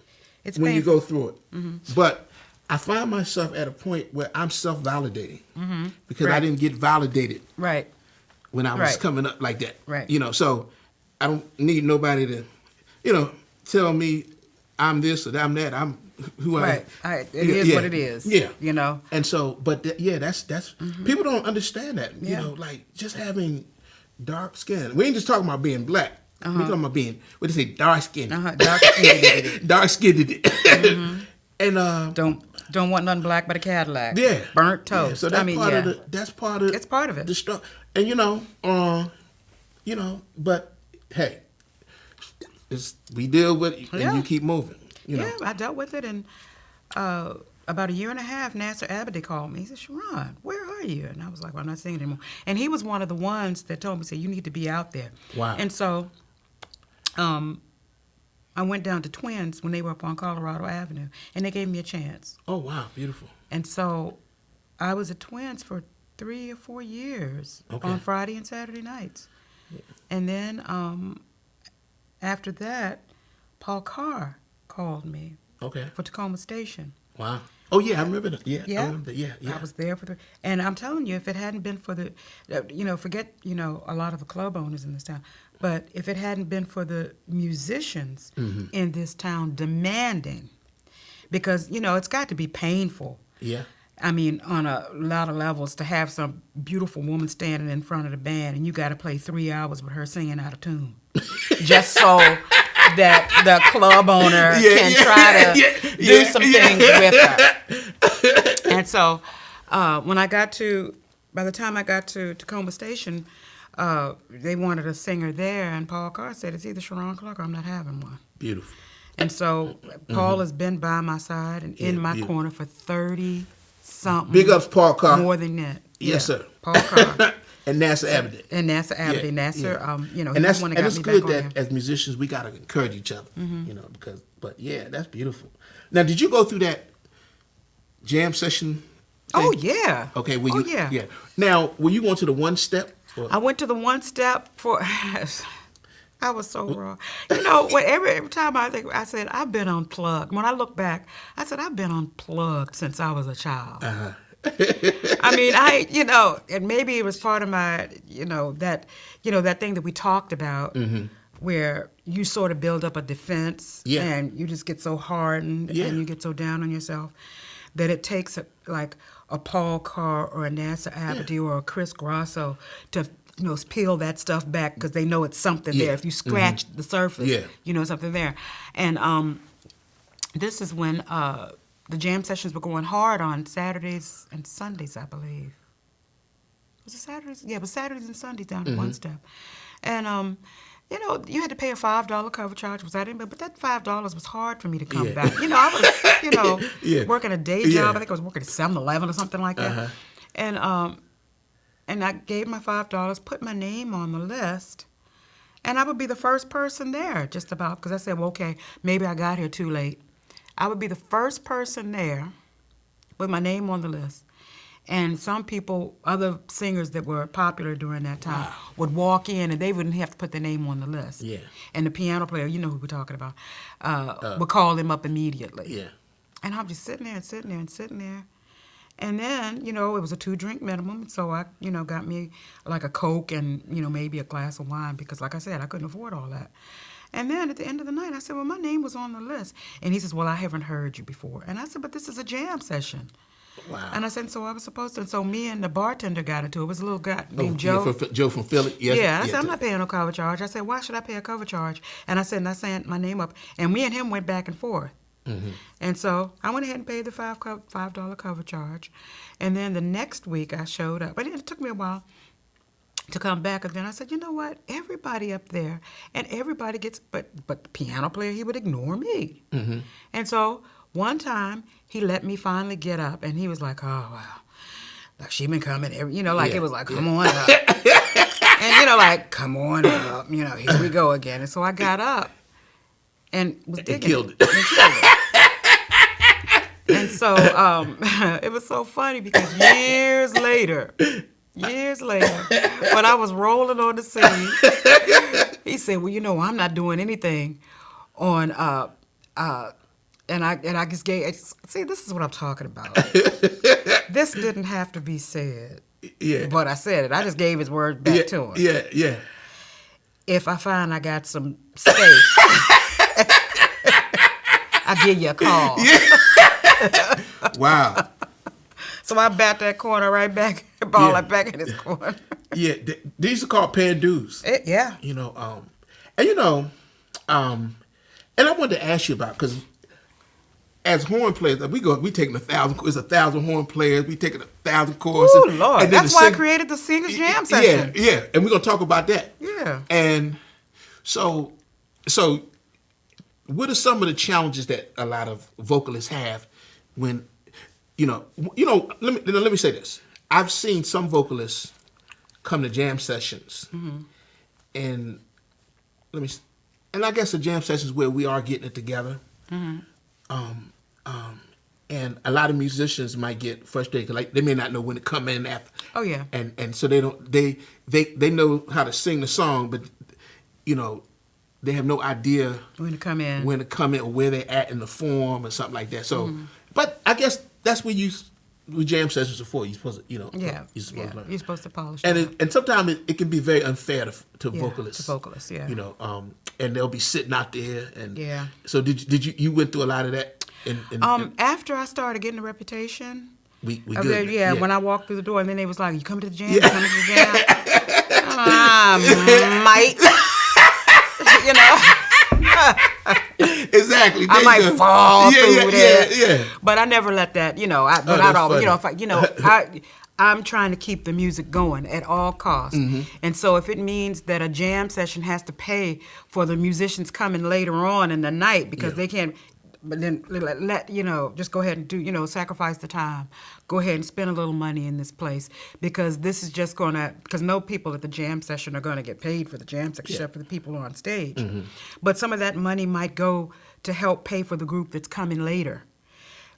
It's when painful. you go through it. But I find myself at a point where I'm self-validating because I didn't get validated. Right. When I was coming up like that. Right. So I don't need nobody to, tell me I'm this or I'm that. I'm who I am. It is what it is. Yeah. And so, but that's people don't understand that. Like just having dark skin. We ain't just talking about being black. We're talking about being, what do they say, dark skinned. Dark skinned. Dark skinned. And don't want nothing black but a Cadillac. Yeah. Burnt toast. Yeah. So that's part of it's part of it. The struggle. And but hey, we deal with it and you keep moving. Yeah, I dealt with it, and about a year and a half, Nasser Abadi called me. He said, Sharon, where are you? And I was like, well, I'm not singing anymore. And he was one of the ones that told me, said, you need to be out there. Wow. And so I went down to Twins when they were up on Colorado Avenue, and they gave me a chance. Oh, wow, beautiful. And so I was at Twins for 3 or 4 years on Friday and Saturday nights. Yeah. And then after that, Paul Carr called me for Tacoma Station. Wow. Oh, yeah, I remember that. Yeah. Yeah. I remember that. Yeah. I was there for and I'm telling you, if it hadn't been for the, forget, a lot of the club owners in this town, but if it hadn't been for the musicians in this town demanding, because, it's got to be painful. Yeah. I mean, on a lot of levels, to have some beautiful woman standing in front of the band and you got to play 3 hours with her singing out of tune. Just so that the club owner can try to do some things with her. And so by the time I got to Tacoma Station, they wanted a singer there, and Paul Carr said, it's either Sharon Clark or I'm not having one. Beautiful. And so Paul has been by my side and in my corner for 30-something. Big ups, Paul Carr. More than that. Yes, sir. Paul Carr. And Nasser Abadi. And Nasser Abadi. Nasser, he's the one that got me back on it's good that as musicians, we got to encourage each other, but that's beautiful. Now, did you go through that jam session thing? Oh, yeah. Okay. Yeah. Now, were you going to the one step? I went to the one step for... I was so wrong. Every time I said, I've been unplugged. When I look back, I said, I've been unplugged since I was a child. I mean, and maybe it was part of my, that thing that we talked about where you sort of build up a defense and you just get so hardened and you get so down on yourself that it takes a Paul Carr or a Nasser Abadi or a Chris Grosso to peel that stuff back because they know it's something there. If you scratch the surface, something there. And this is when the jam sessions were going hard on Saturdays and Sundays, I believe. Was it Saturdays? Yeah, it was Saturdays and Sundays down at One Step. And, you had to pay a $5 cover charge, but that $5 was hard for me to come back. I was, working a day job. I think I was working at 7-Eleven or something like that. And I gave my $5, put my name on the list, and I would be the first person there, just about, because I said, well, okay, maybe I got here too late. I would be the first person there with my name on the list. And some people, other singers that were popular during that time, would walk in and they wouldn't have to put their name on the list. Yeah. And the piano player, you know who we're talking about, would call them up immediately. Yeah. And I'm just sitting there and sitting there and sitting there. And then, you know, it was a 2-drink minimum, so I, you know, got me like a Coke and, you know, maybe a glass of wine because, like I said, I couldn't afford all that. And then at the end of the night, I said, well, my name was on the list. And he says, well, I haven't heard you before. And I said, but this is a jam session. Wow. And I said, so I was supposed to. And so me and the bartender got into it. It was a little guy named Joe. Yeah, Joe from Philly. Yes. Yeah, I said, I'm not paying no cover charge. I said, why should I pay a cover charge? And I said, and I sent my name up. And me and him went back and forth. Mm-hmm. And so I went ahead and paid the $5 cover charge. And then the next week I showed up. But it took me a while to come back. And then I said, you know what? Everybody up there, and everybody gets, but the piano player, he would ignore me. Mm-hmm. And so one time he let me finally get up, and he was like, oh, wow. Like, she been coming, you know, like it was like, come on up. And, you know, like, come on up. You know, here we go again. And so I got up and was digging killed it. And killed it. And so it was so funny because years later, when I was rolling on the scene, he said, well, you know, I'm not doing anything on, and I just gave, see, this is what I'm talking about. This didn't have to be said, but I said it. I just gave his word back to him. Yeah. If I find I got some space, I'll give you a call. Yeah. Wow. So I bat that corner right back, ball it back in his corner. Yeah, they used to call paying dues. Yeah. You know, and you know, and I wanted to ask you about, because as horn players, we taking 1,000. It's 1,000 horn players. We taking 1,000 choruses. Oh Lord, and then that's why I created the Singers Jam session. Yeah, and we're gonna talk about that. Yeah. And so, what are some of the challenges that a lot of vocalists have when, you know? Let me say this. I've seen some vocalists come to jam sessions, and I guess the jam sessions where we are getting it together. And a lot of musicians might get frustrated because, like, they may not know when to come in after. Oh yeah. And so they know how to sing the song, but you know, they have no idea when to come in or where they're at in the form or something like that. So, but I guess that's what jam sessions are for. You're supposed to, you know. Yeah. You're supposed to learn. You're supposed to polish. And sometimes it can be very unfair to vocalists. To vocalists, yeah. You know, and they'll be sitting out there and. Yeah. So did you went through a lot of that? After I started getting a reputation, we good. Yeah, when I walked through the door, and then they was like, "You coming to the jam? You Yeah. coming to the jam?" Might, you know. Exactly. I might fall through there. Yeah. But I never let that, you know. I'd always, you know, I'm trying to keep the music going at all costs. And so if it means that a jam session has to pay for the musicians coming later on in the night because they can't. But then let you know, just go ahead and do, you know, sacrifice the time. Go ahead and spend a little money in this place because this is just because no people at the jam session are going to get paid for the jam session except for the people on stage. But some of that money might go to help pay for the group that's coming later.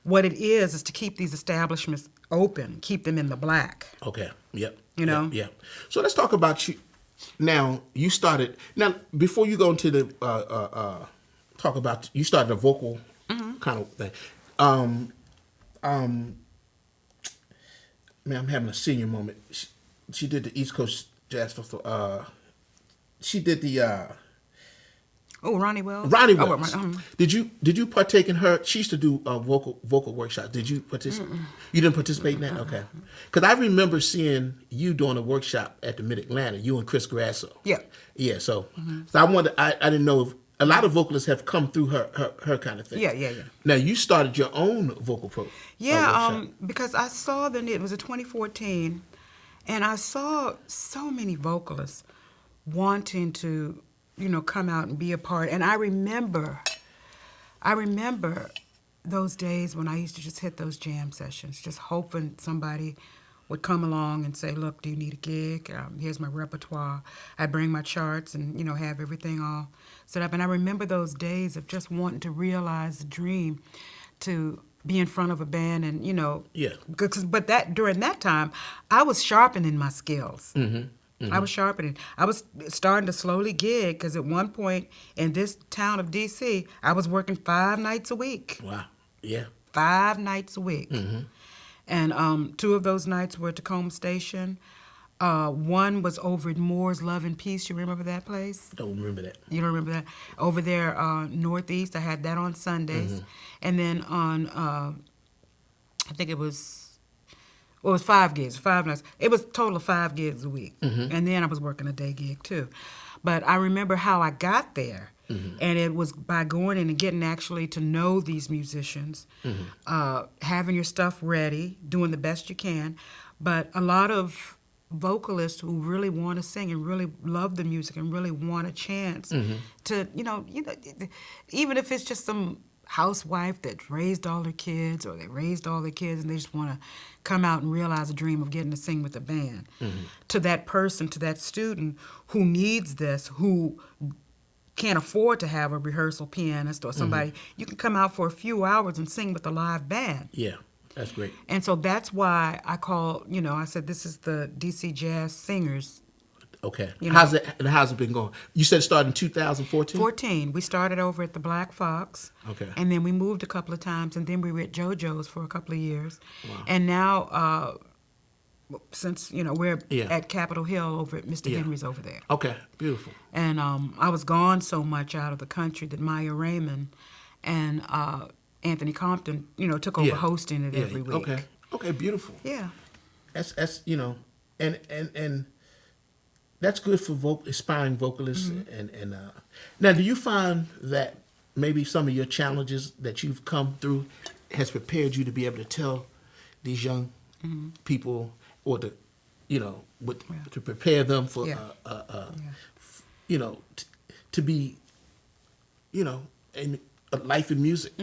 What it is to keep these establishments open, keep them in the black. Okay. Yep. You know? Yeah. So let's talk about you. Now, you started, before you go into the, talk about, you started a vocal kind of thing. Man, I'm having a senior moment. She did the East Coast Jazz Festival. She did the Ronnie Wells. Ronnie Wells. Did you partake in her? She used to do vocal workshops. Did you participate? You didn't participate in that? Okay. Because I remember seeing you doing a workshop at the Mid Atlanta. You and Chris Grasso. Yeah. Yeah. So I wonder. I didn't know if a lot of vocalists have come through her kind of thing. Yeah. Now you started your own vocal workshop. Because I saw it was a 2014, and I saw so many vocalists wanting to, you know, come out and be a part. And I remember those days when I used to just hit those jam sessions, just hoping somebody would come along and say, look, do you need a gig? Here's my repertoire. I'd bring my charts and, have everything all set up. And I remember those days of just wanting to realize the dream to be in front of a band and, Yeah. But during that time, I was sharpening my skills. I was sharpening. I was starting to slowly gig because at one point in this town of D.C., I was working 5 nights a week. Wow. Yeah. 5 nights a week. And 2 of those nights were at Tacoma Station. One was over at Moore's Love and Peace. You remember that place? Don't remember that. You don't remember that? Over there, Northeast. I had that on Sundays. And then on, I think it was 5 gigs, 5 nights. It was a total of 5 gigs a week. And then I was working a day gig too. But I remember how I got there. And it was by going in and getting actually to know these musicians, having your stuff ready, doing the best you can. But a lot of vocalists who really want to sing and really love the music and really want a chance to, even if it's just some housewife that raised all their kids or they raised all their kids and they just want to come out and realize a dream of getting to sing with a band. To that person, to that student who needs this, who can't afford to have a rehearsal pianist or somebody, you can come out for a few hours and sing with a live band. Yeah, that's great. And so that's why I call, I said this is the DC Jazz Singers. Okay. How's it been going? You said it started in 2014? 14. We started over at the Black Fox. Okay. And then we moved a couple of times, and then we were at JoJo's for a couple of years. Wow. And now, since, we're at Capitol Hill over at Mr. Henry's over there. Okay, beautiful. And I was gone so much out of the country that Maya Raymond and Anthony Compton, took over hosting it every week. Okay, beautiful. Yeah. That's and that's good for aspiring vocalists. And now, do you find that maybe some of your challenges that you've come through has prepared you to be able to tell these young people, or to, to prepare them for, to be, in a life in music?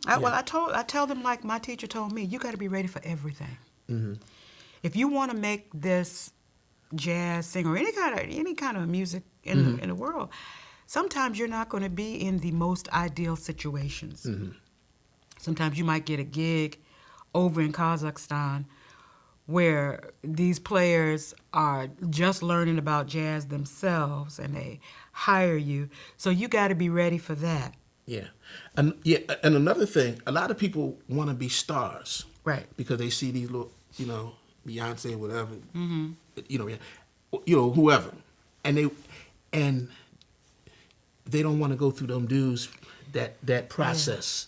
I tell them like my teacher told me, you got to be ready for everything. If you want to make this jazz singer or any kind of music in the world, sometimes you're not going to be in the most ideal situations. Sometimes you might get a gig over in Kazakhstan where these players are just learning about jazz themselves and they hire you. So you got to be ready for that. Yeah. And another thing, a lot of people want to be stars. Right. Because they see these little, Beyonce, whatever, whoever. And they don't want to go through them dudes, that process.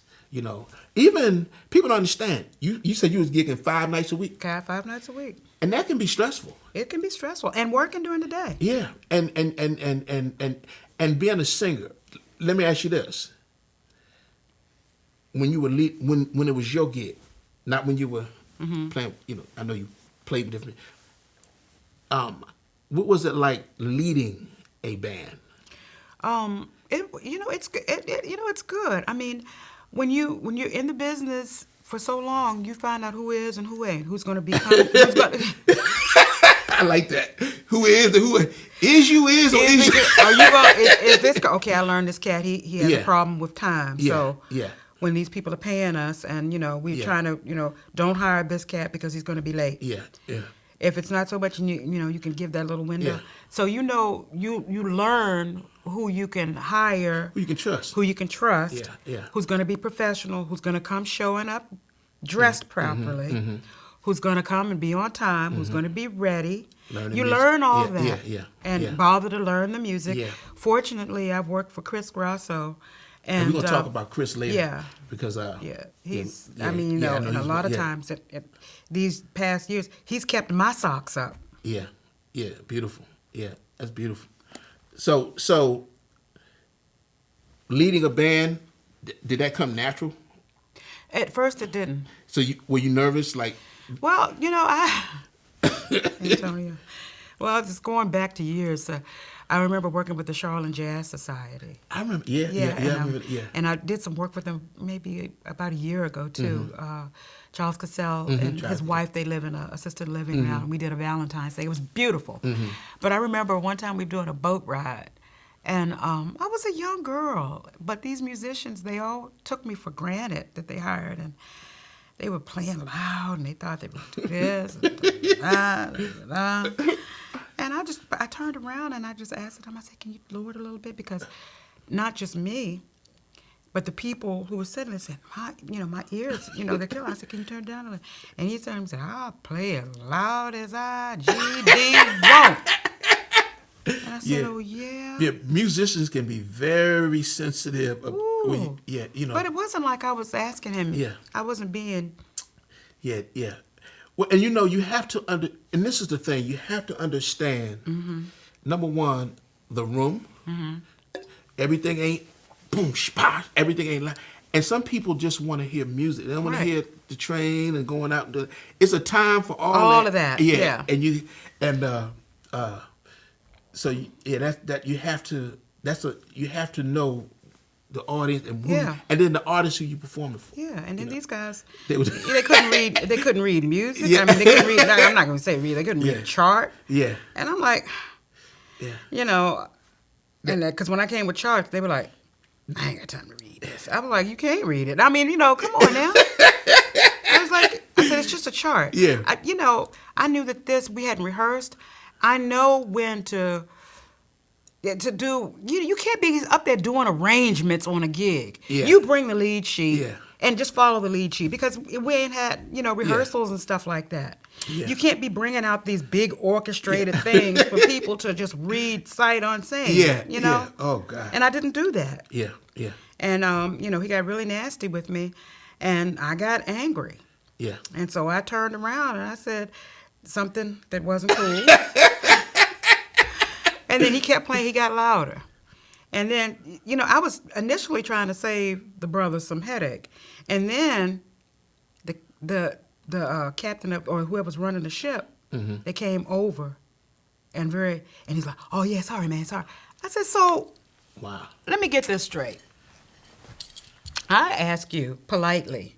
Even people don't understand. You said you was gigging 5 nights a week. 5 nights a week. And that can be stressful. It can be stressful, and working during the day. Yeah, and being a singer. Let me ask you this: when you were when it was your gig, not when you were playing. I know you played with different. What was it like leading a band? It's good. I mean, when you're in the business for so long, you find out who is and who ain't, who's going to be. I like that. Who is and who is you is or is you? Are you going? Is this guy? Okay, I learned this cat. He has a problem with time. Yeah. So when these people are paying us, and we're trying to don't hire this cat because he's going to be late. Yeah. If it's not so much, you can give that little window. Yeah. So you learn who you can hire, Who you can trust. Yeah. Who's going to be professional, who's going to come showing up dressed properly, who's going to come and be on time, who's going to be ready. Learn all that. And bother to learn the music. Yeah. Fortunately, I've worked for Chris Grasso. And we're going to talk about Chris later. Yeah. Because he's. And a lot of times at these past years, he's kept my socks up. Yeah. Beautiful. Yeah, that's beautiful. So leading a band, did that come natural? At first, it didn't. So were you nervous? Like, Antonio. Well, just going back to years, I remember working with the Charlotte Jazz Society. I remember, I remember, And I did some work with them maybe about a year ago, too. Charles Cassell and his wife, they live in an assisted living now, and we did a Valentine's Day. It was beautiful. But I remember one time we were doing a boat ride, and I was a young girl, but these musicians, they all took me for granted that they hired, and they were playing loud, and they thought they would do this, and I turned around and I just asked them, I said, can you lower it a little bit? Because not just me, but the people who were sitting there said, my ears, they're killing. I said, can you turn it down a little? And he turned and said, I'll play as loud as I GD want. And I said, oh, yeah. Yeah, musicians can be very sensitive. But it wasn't like I was asking him. Yeah. I wasn't being. Yeah. Well, and you have to and this is the thing, you have to understand, number one, the room. Everything ain't boom, spot, everything ain't loud. And some people just want to hear music. They don't want to hear the train and going out. It's a time for all of that. Yeah. And you have to know the audience and and then the artists who you performing for. Yeah, and then these guys, they couldn't read. They couldn't read music. Yeah. I mean, they couldn't read. I'm not going to say read. They couldn't read a chart. Yeah. And I'm like, and because when I came with charts, they were like, I ain't got time to read this. I was like, you can't read it. I mean, come on now. I said, it's just a chart. Yeah. I knew that we hadn't rehearsed. I know when to do. You can't be up there doing arrangements on a gig. Yeah. You bring the lead sheet. Yeah. And just follow the lead sheet because we ain't had, rehearsals and stuff like that. Yeah. You can't be bringing out these big orchestrated things for people to just read sight unseen. Yeah. Yeah. Oh, God. And I didn't do that. Yeah. And, he got really nasty with me, and I got angry. Yeah. And so I turned around and I said something that wasn't cool. And then he kept playing. He got louder. And then, I was initially trying to save the brothers some headache. And then the captain or whoever was running the ship, they came over and he's like, oh, yeah, sorry, man, sorry. I said, so wow. Let me get this straight. I ask you politely.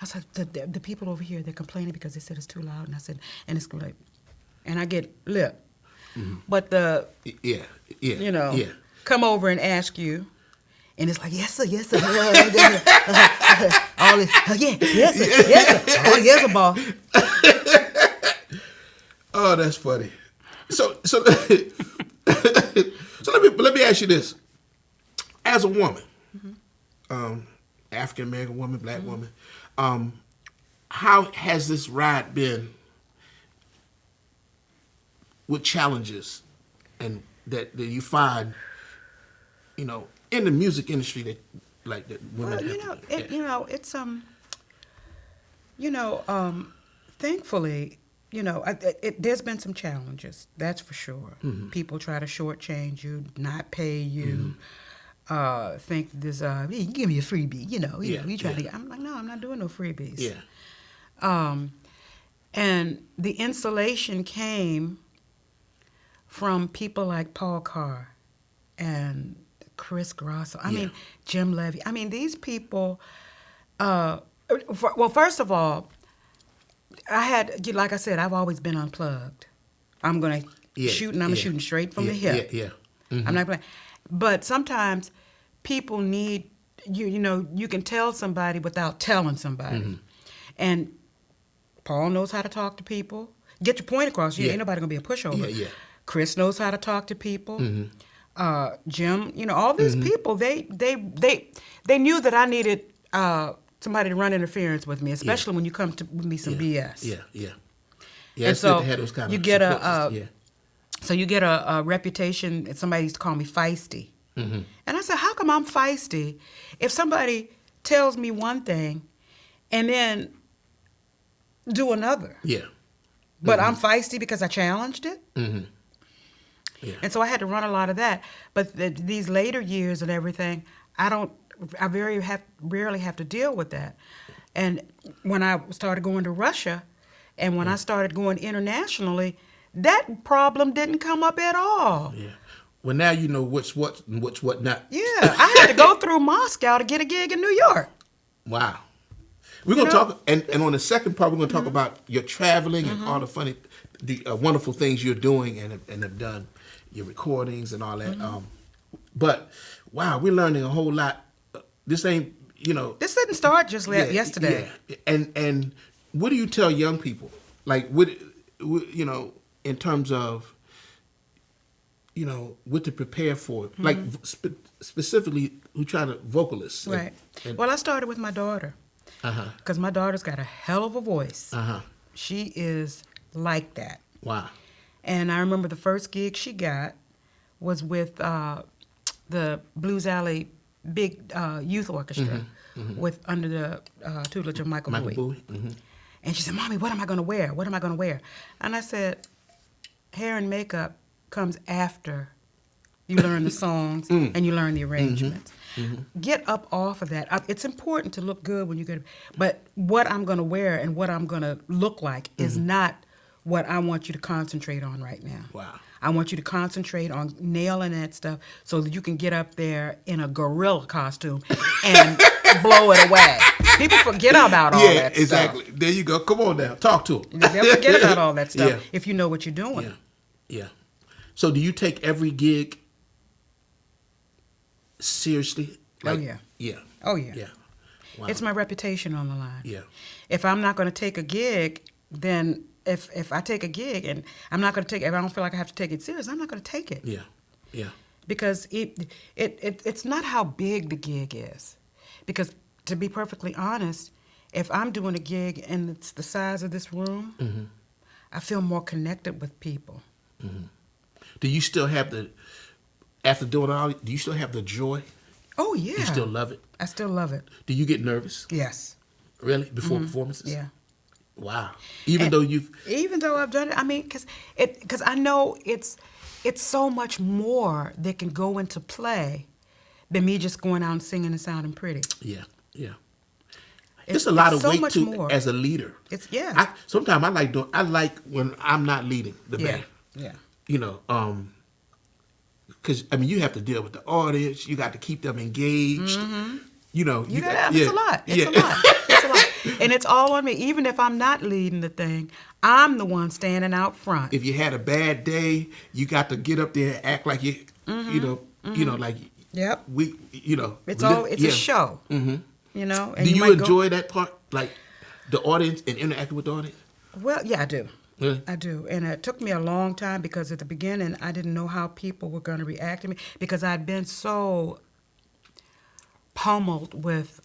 I said, the people over here, they're complaining because they said it's too loud. And I said, and it's like, and I get lip. But come over and ask you, and it's like, yes, sir, yes, sir. All this, yes, sir, yes, sir. Oh, yes, sir, boss. Oh, that's funny. So let me ask you this: as a woman, African American woman, black woman, how has this ride been with challenges and that you find, in the music industry that women have it's thankfully, there's been some challenges, that's for sure. People try to shortchange you, not pay you, think this, you give me a freebie, you try to. I'm like, no, I'm not doing no freebies. Yeah. And the insulation came from people like Paul Carr and Chris Grosso. I mean, Jim Levy. I mean, these people, first of all, like I said, I've always been unplugged. I'm going to shoot, and I'm shooting straight from the hip. I'm not playing. But sometimes people need, you can tell somebody without telling somebody. And Paul knows how to talk to people. Get your point across. Ain't nobody going to be a pushover. Chris knows how to talk to people. Jim, all these people, they knew that I needed somebody to run interference with me, especially when you come to with me some BS. Yeah, and it's so good to have those kind you of get support you get a reputation, and somebody used to call me feisty. And I said, how come I'm feisty if somebody tells me one thing and then do another? Yeah. But I'm feisty because I challenged it? Yeah. And so I had to run a lot of that. But these later years and everything, I rarely have to deal with that. And when I started going to Russia, and when I started going internationally, that problem didn't come up at all. Yeah. Well, now you know what's what and what's what not. Yeah, I had to go through Moscow to get a gig in New York. Wow. We're going to talk, and on the second part, we're going to talk about your traveling and all the funny, the wonderful things you're doing and have done, your recordings and all that. But, wow, we're learning a whole lot. This ain't, This didn't start just yesterday. Yeah. And what do you tell young people? Like, what in terms of, what to prepare for? Like, specifically, who try to vocalists. Right. Well, I started with my daughter. Because my daughter's got a hell of a voice. She is like that. Wow. And I remember the first gig she got was with the Blues Alley big youth orchestra with under the tutelage of Michael Bowie. And she said, "Mommy, what am I going to wear? What am I going to wear?" And I said, "Hair and makeup comes after you learn the songs and you learn the arrangements. Get up off of that. It's important to look good when you get, but what I'm going to wear and what I'm going to look like is not what I want you to concentrate on right now. Wow. I want you to concentrate on nailing that stuff so that you can get up there in a gorilla costume and blow it away. People forget about all that stuff. Yeah, exactly. There you go. Come on now. Talk to them. They'll forget about all that stuff if you know what you're doing. Yeah. So do you take every gig seriously? Oh, yeah. Yeah. Oh, yeah. Yeah. Wow. It's my reputation on the line. Yeah. If I'm not going to take a gig, then if I take a gig and I'm not going to take it, if I don't feel like I have to take it serious, I'm not going to take it. Yeah. Yeah. Because it's not how big the gig is. Because to be perfectly honest, if I'm doing a gig and it's the size of this room, I feel more connected with people. Do you still have after doing all, do you still have the joy? Oh, yeah. You still love it? I still love it. Do you get nervous? Yes. Really? Before performances? Yeah. Wow. Even though I've done it, I mean, because I know it's so much more that can go into play than me just going out and singing and sounding pretty. Yeah, yeah. It's a lot of so weight much to more. as a leader. Sometimes I like when I'm not leading the band. Yeah. Because you have to deal with the audience. You got to keep them engaged. It's a lot. It's a lot. And it's all on me. Even if I'm not leading the thing, I'm the one standing out front. If you had a bad day, you got to get up there and act like you, like. Yep. It's a show. And do you enjoy that part, like the audience and interacting with the audience? Well, yeah, I do. Really? I do. And it took me a long time because at the beginning, I didn't know how people were going to react to me because I'd been so pummeled with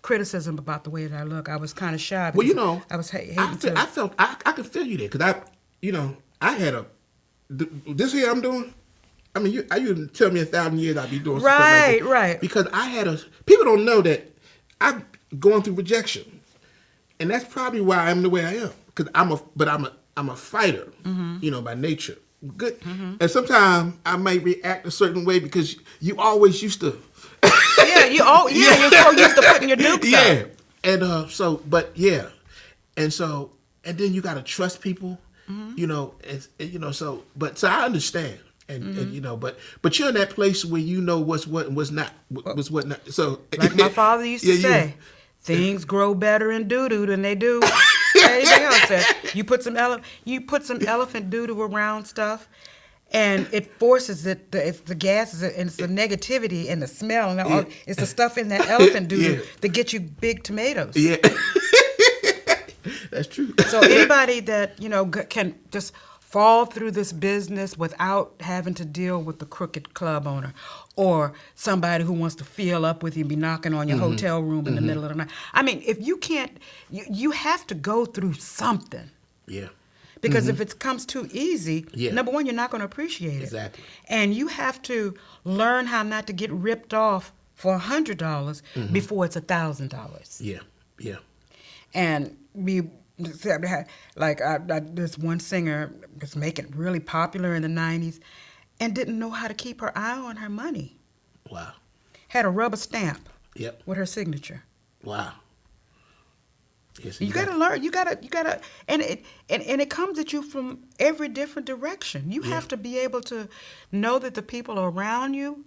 criticism about the way that I look. I was kind of shy. Well, I was hating I could feel you there because I had this here I'm doing. I mean, you tell me 1,000 years I'd be doing stuff like that. Right. Because people don't know that I'm going through rejection, and that's probably why I'm the way I am. Because I'm a fighter, by nature. Good, and sometimes I might react a certain way because you always used to. You're so used to putting your dukes up. And and then you got to trust people, So I understand. But you're in that place where you know what's what and what's not. So like my father used to say, things grow better in doo-doo than they do anything else. You put some elephant doo-doo around stuff, and it forces it. It's the gases and it's the negativity and the smell and all. It's the stuff in that elephant doo-doo that gets you big tomatoes. Yeah, that's true. So anybody that can just fall through this business without having to deal with the crooked club owner or somebody who wants to feel up with you and be knocking on your hotel room in the middle of the night. I mean, if you can't, you have to go through something. Yeah. Because if it comes too easy, number one, you're not going to appreciate it. Exactly. And you have to learn how not to get ripped off for $100 before it's $1,000. Yeah, yeah. And this one singer was making really popular in the 90s and didn't know how to keep her eye on her money. Wow. Had a rubber stamp with her signature. Wow. Yes, you got to learn. You got to, and it comes at you from every different direction. You have to be able to know that the people around you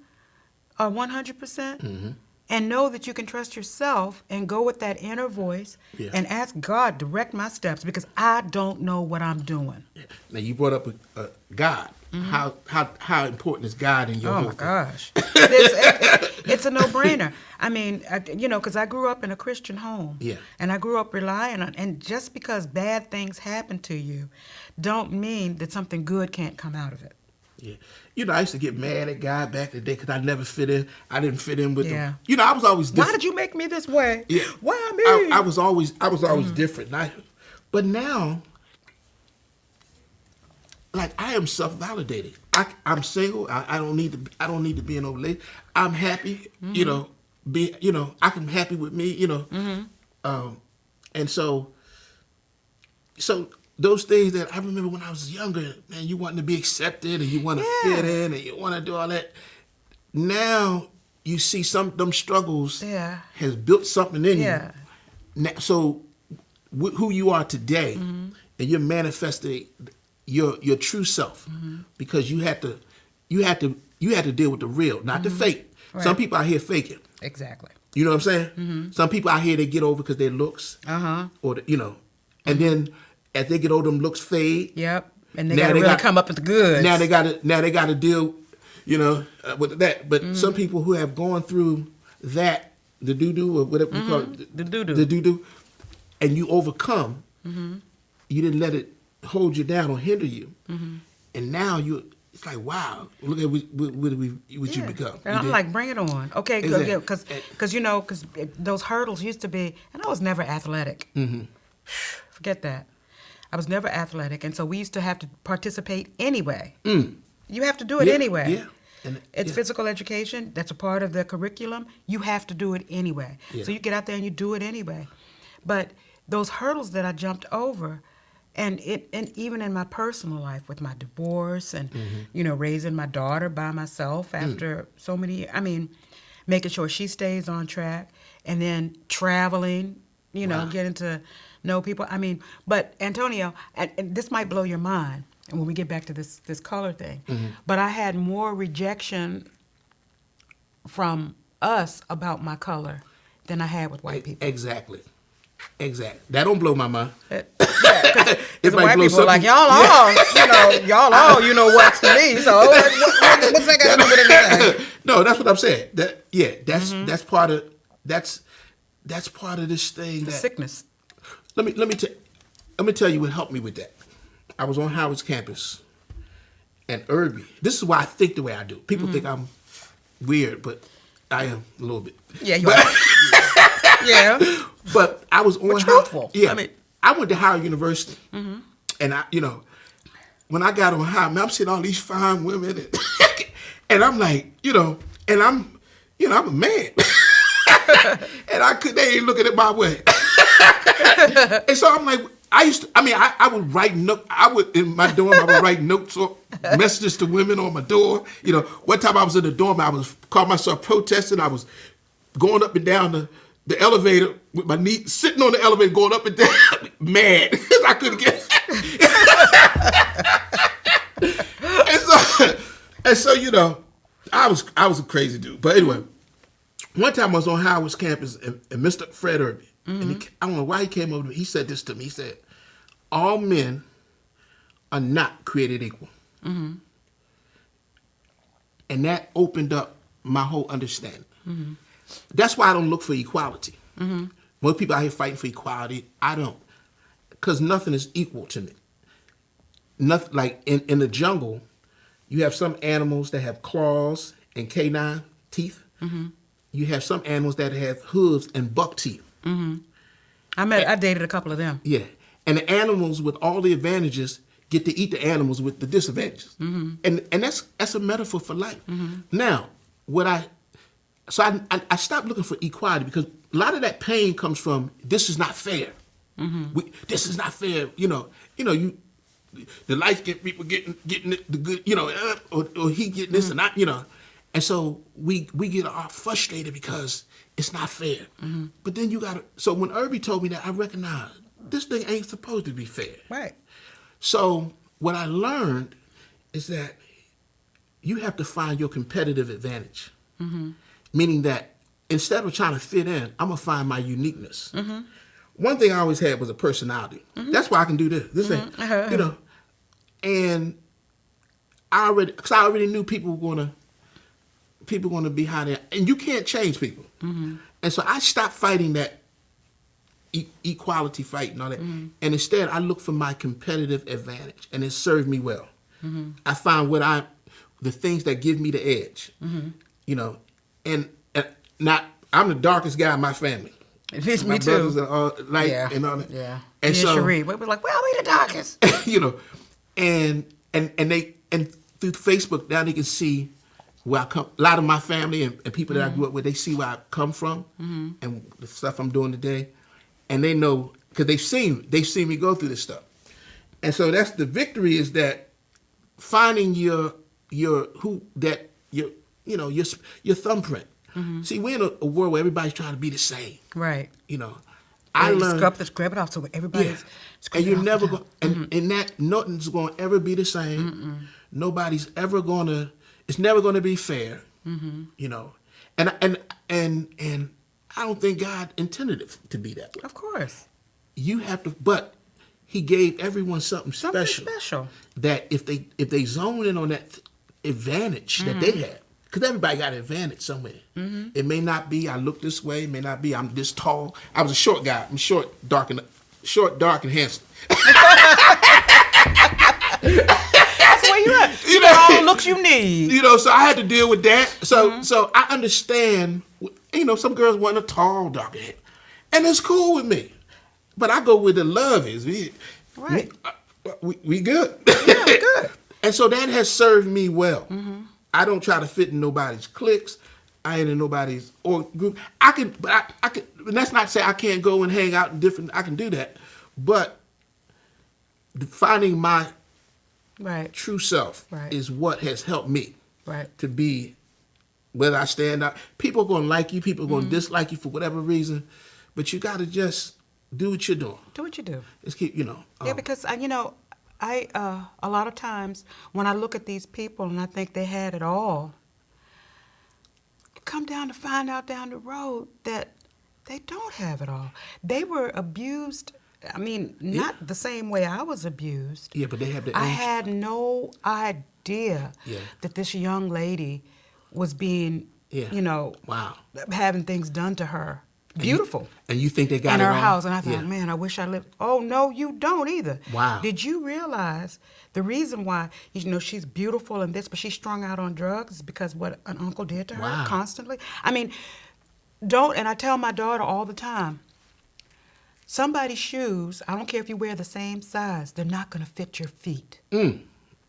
are 100%, and know that you can trust yourself and go with that inner voice and ask God, direct my steps, because I don't know what I'm doing. Yeah. Now you brought up God. How important is God in your whole Oh my gosh, it's a no-brainer. I mean, because I grew up in a Christian home, and I grew up relying on. And just because bad things happen to you, don't mean that something good can't come out of it. Yeah, I used to get mad at God back in the day because I never fit in. I didn't fit in with them. I was always different. Why did you make me this way? Yeah. Why me? I was always different. But now, like, I am self-validated. I'm single. I don't need to be an old lady. I'm happy. I can happy with me. And so those things that I remember when I was younger, man, you wanting to be accepted and you want to fit in and you want to do all that. Now you see some of them struggles has built something in you. Now, so who you are today, and you're manifesting your true self, because you had to deal with the real, not the fake. Right. Some people out here faking. Exactly. You know what I'm saying? Some people out here, they get over because their looks, or and then as they get older, them looks fade. Yep. And they got to really come up with the goods. Now they got to deal, with that. But some people who have gone through that, the doo-doo or whatever you call it, the doo-doo, and you overcome, you didn't let it hold you down or hinder you, and now it's like, wow, look at what you become. And I'm like, bring it on. Okay, because those hurdles used to be, and I was never athletic. Forget that. I was never athletic, and so we used to have to participate anyway. You have to do it anyway. Yeah. And it's physical education. That's a part of the curriculum. You have to do it anyway. Yeah. So you get out there and you do it anyway. But those hurdles that I jumped over, and even in my personal life with my divorce and raising my daughter by myself after so many, making sure she stays on track, and then traveling, getting to know people. But Antonio, and this might blow your mind, and when we get back to this color thing, but I had more rejection from us about my color than I had with white people. Exactly. That don't blow my mind. Because white people are like, y'all all, what's to me. So what's that got to do with anything? No, that's what I'm saying. That's part of this thing. The sickness. Let me tell you what helped me with that. I was on Howard's campus, and Irby. This is why I think the way I do. People think I'm weird, but I am a little bit. Yeah, you are. Yeah. But I was on truthful. Yeah. I went to Howard University, and when I got on Howard, I'm seeing all these fine women, and I'm like, and I'm a man, and they ain't looking at my way, and so I'm like, I would write notes. In my dorm, I would write notes or messages to women on my door. One time I was in the dorm, I was called myself protesting. I was going up and down the elevator with my knee, sitting on the elevator, going up and down, mad because I couldn't get. and so I was a crazy dude. But anyway, one time I was on Howard's campus, and Mr. Fred Irby, and I don't know why he came over to me. He said this to me. He said, "All men are not created equal," and that opened up my whole understanding. That's why I don't look for equality. Most people out here fighting for equality. I don't, because nothing is equal to me. Nothing, like in the jungle, you have some animals that have claws and canine teeth. You have some animals that have hooves and buck teeth. I dated a couple of them. Yeah, and the animals with all the advantages get to eat the animals with the disadvantages. And that's a metaphor for life. Now, So I stopped looking for equality because a lot of that pain comes from this is not fair. This is not fair. The light skinned people getting the good. Or he getting this and I. And so we get all frustrated because it's not fair. But then you gotta. So when Irby told me that, I recognized this thing ain't supposed to be fair. Right. So what I learned is that you have to find your competitive advantage. Meaning that instead of trying to fit in, I'm gonna find my uniqueness. One thing I always had was a personality. That's why I can do this. This thing, you know. And I already knew people were gonna be how they are, and you can't change people. And so I stopped fighting that equality fight and all that, and instead I look for my competitive advantage, and it served me well. I found the things that give me the edge, you know, and not I'm the darkest guy in my family. Me too. Brothers are all light and all that. Yeah. And me so and Cherie, we were like, well, we the darkest. you know, and through Facebook now they can see where I come. A lot of my family and people that I grew up with, they see where I come from and the stuff I'm doing today, and they know because they've seen me go through this stuff. And so that's the victory, is that finding your thumbprint. See, we're in a world where everybody's trying to be the same. Right. You know, I learned scrub it off so everybody's. And you're never going, and that nothing's going to ever be the same. Nobody's ever going to. It's never going to be fair. You know, and I don't think God intended it to be that way. Of course. You have to, but He gave everyone something special. That if they zone in on that advantage that they have. Because everybody got an advantage somewhere. It may not be I look this way. It may not be I'm this tall. I was a short guy. I'm short, dark, and handsome. That's where you at. You know all the looks you need. You know, so I had to deal with that. So I understand. You know, some girls want a tall, dark hair, and it's cool with me. But I go where the love is. We good. Yeah, good. And so that has served me well. I don't try to fit in nobody's cliques. I ain't in nobody's or group. I can. And that's not to say I can't go and hang out in different. I can do that, but finding my true self is what has helped me to be. Whether I stand out, people are going to like you. People are going to dislike you for whatever reason, but you got to just do what you're doing. Do what you do. Just keep, yeah, because I a lot of times when I look at these people and I think they had it all, you come down to find out down the road that they don't have it all. They were abused. I mean, not the same way I was abused. Yeah, but they have the. I had no idea that this young lady was being, having things done to her. Beautiful. And you think they got in it her wrong? house, and I thought, man, I wish I lived. Oh no, you don't either. Wow. Did you realize the reason why she's beautiful and this, but she's strung out on drugs is because what an uncle did to her constantly? I mean, and I tell my daughter all the time, somebody's shoes, I don't care if you wear the same size, they're not going to fit your feet.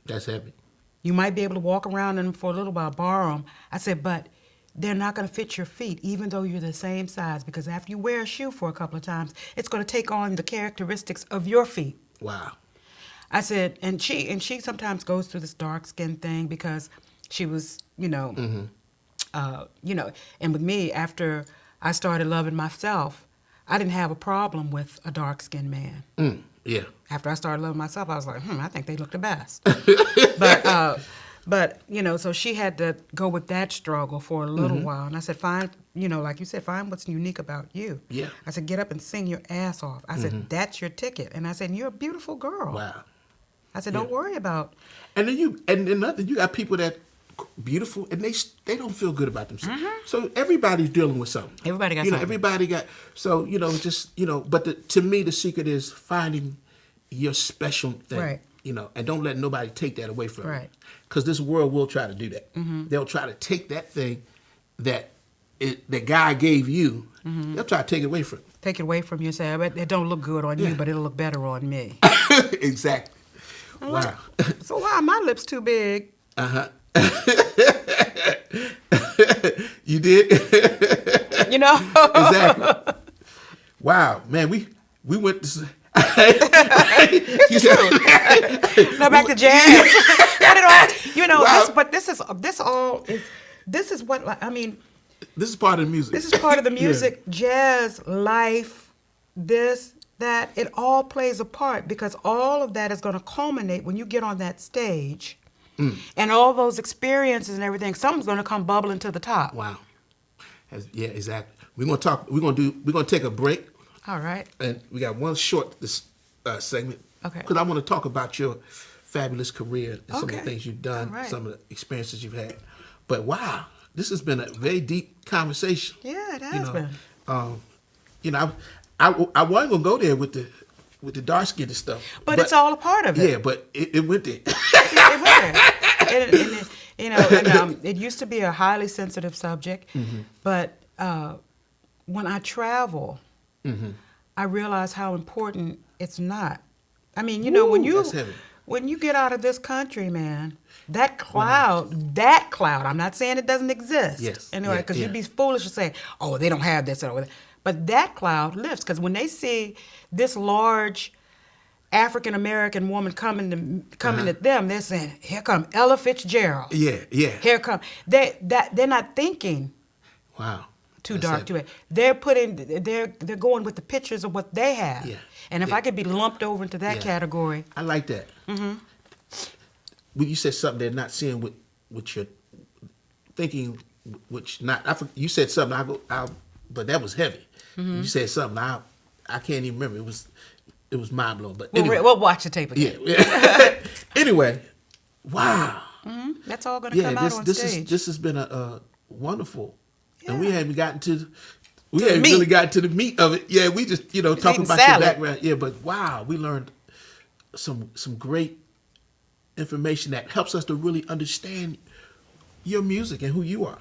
That's heavy. You might be able to walk around in them for a little while, borrow them. I said, but they're not going to fit your feet, even though you're the same size, because after you wear a shoe for a couple of times, it's going to take on the characteristics of your feet. Wow. I said, and she sometimes goes through this dark skin thing because she was, and with me, after I started loving myself, I didn't have a problem with a dark skinned man. Yeah. After I started loving myself, I was like, I think they look the best. But so she had to go with that struggle for a little while. And I said, find, like you said, find what's unique about you. Yeah. I said, get up and sing your ass off. I said, that's your ticket. And I said, you're a beautiful girl. Wow. I said, don't worry about. And then you got people that beautiful and they don't feel good about themselves. So everybody's dealing with something. Everybody got something. Everybody got, so, but to me, the secret is finding your special thing. Right. And don't let nobody take that away from you. Right. Because this world will try to do that. They'll try to take that thing that God gave you, they'll try to take it away from you. Take it away from you and say, it don't look good on you, but it'll look better on me. Exactly. Wow. So why are my lips too big? You did? Exactly. Wow, man, we went to... It's true. Now back to jazz. Wow. This this is what, I mean, This is part of the music. this is part of the music, jazz, life, this, that, it all plays a part because all of that is going to culminate when you get on that stage and all those experiences and everything, something's going to come bubbling to the top. Wow. Yeah, exactly. We're gonna take a break. All right. And we got one short segment. Okay. Because I want to talk about your fabulous career and some of the Okay. things you've done, All right. some of the experiences you've had. But wow, this has been a very deep conversation. Yeah, it has been. You know, I wasn't gonna go there with the dark skin and stuff. But it's all a part of it. Yeah, but it went there. It went there. It used to be a highly sensitive subject, but when I travel, I realize how important it's not. I mean, you know, that's heavy. when you get out of this country, man, that cloud, I'm not saying it doesn't exist. Yes. Anyway, Yeah, because yeah. you'd be foolish to say, oh, they don't have this or that. But that cloud lifts because when they see this large African American woman coming at them, they're saying, "Here come Ella Fitzgerald." Yeah, yeah. Here come they're not thinking Wow. too That's dark, heavy. too heavy. They're going with the pictures of what they have. Yeah, And if yeah. I could be lumped over into that Yeah. category, I like that. When you said something they're not seeing what you're thinking, which not. You said something. But that was heavy. You said something. I can't even remember. It was mind blowing. But anyway, we'll watch the tape again. yeah. Anyway, wow. That's all going to come out on stage. This has been a wonderful, and we Yeah. haven't gotten to. To the meat. Really gotten to the meat of it. Yeah, we just talking eating about salad. your background. Yeah, but wow, we learned some great information that helps us to really understand your music and who you are.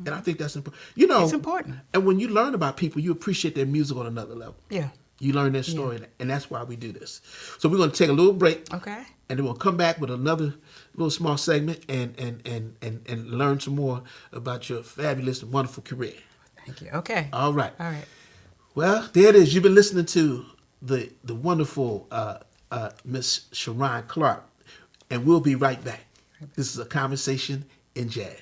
And I think that's important. You know, It's important. And when you learn about people, you appreciate their music on another level. Yeah. You learn their story, and that's why we do this. So we're going to take a little break. Okay. And then we'll come back with another little small segment and learn some more about your fabulous and wonderful career. Thank you. Okay. All right. All right. Well, there it is. You've been listening to the wonderful Miss Sharon Clark, and we'll be right back. This is a conversation in jazz.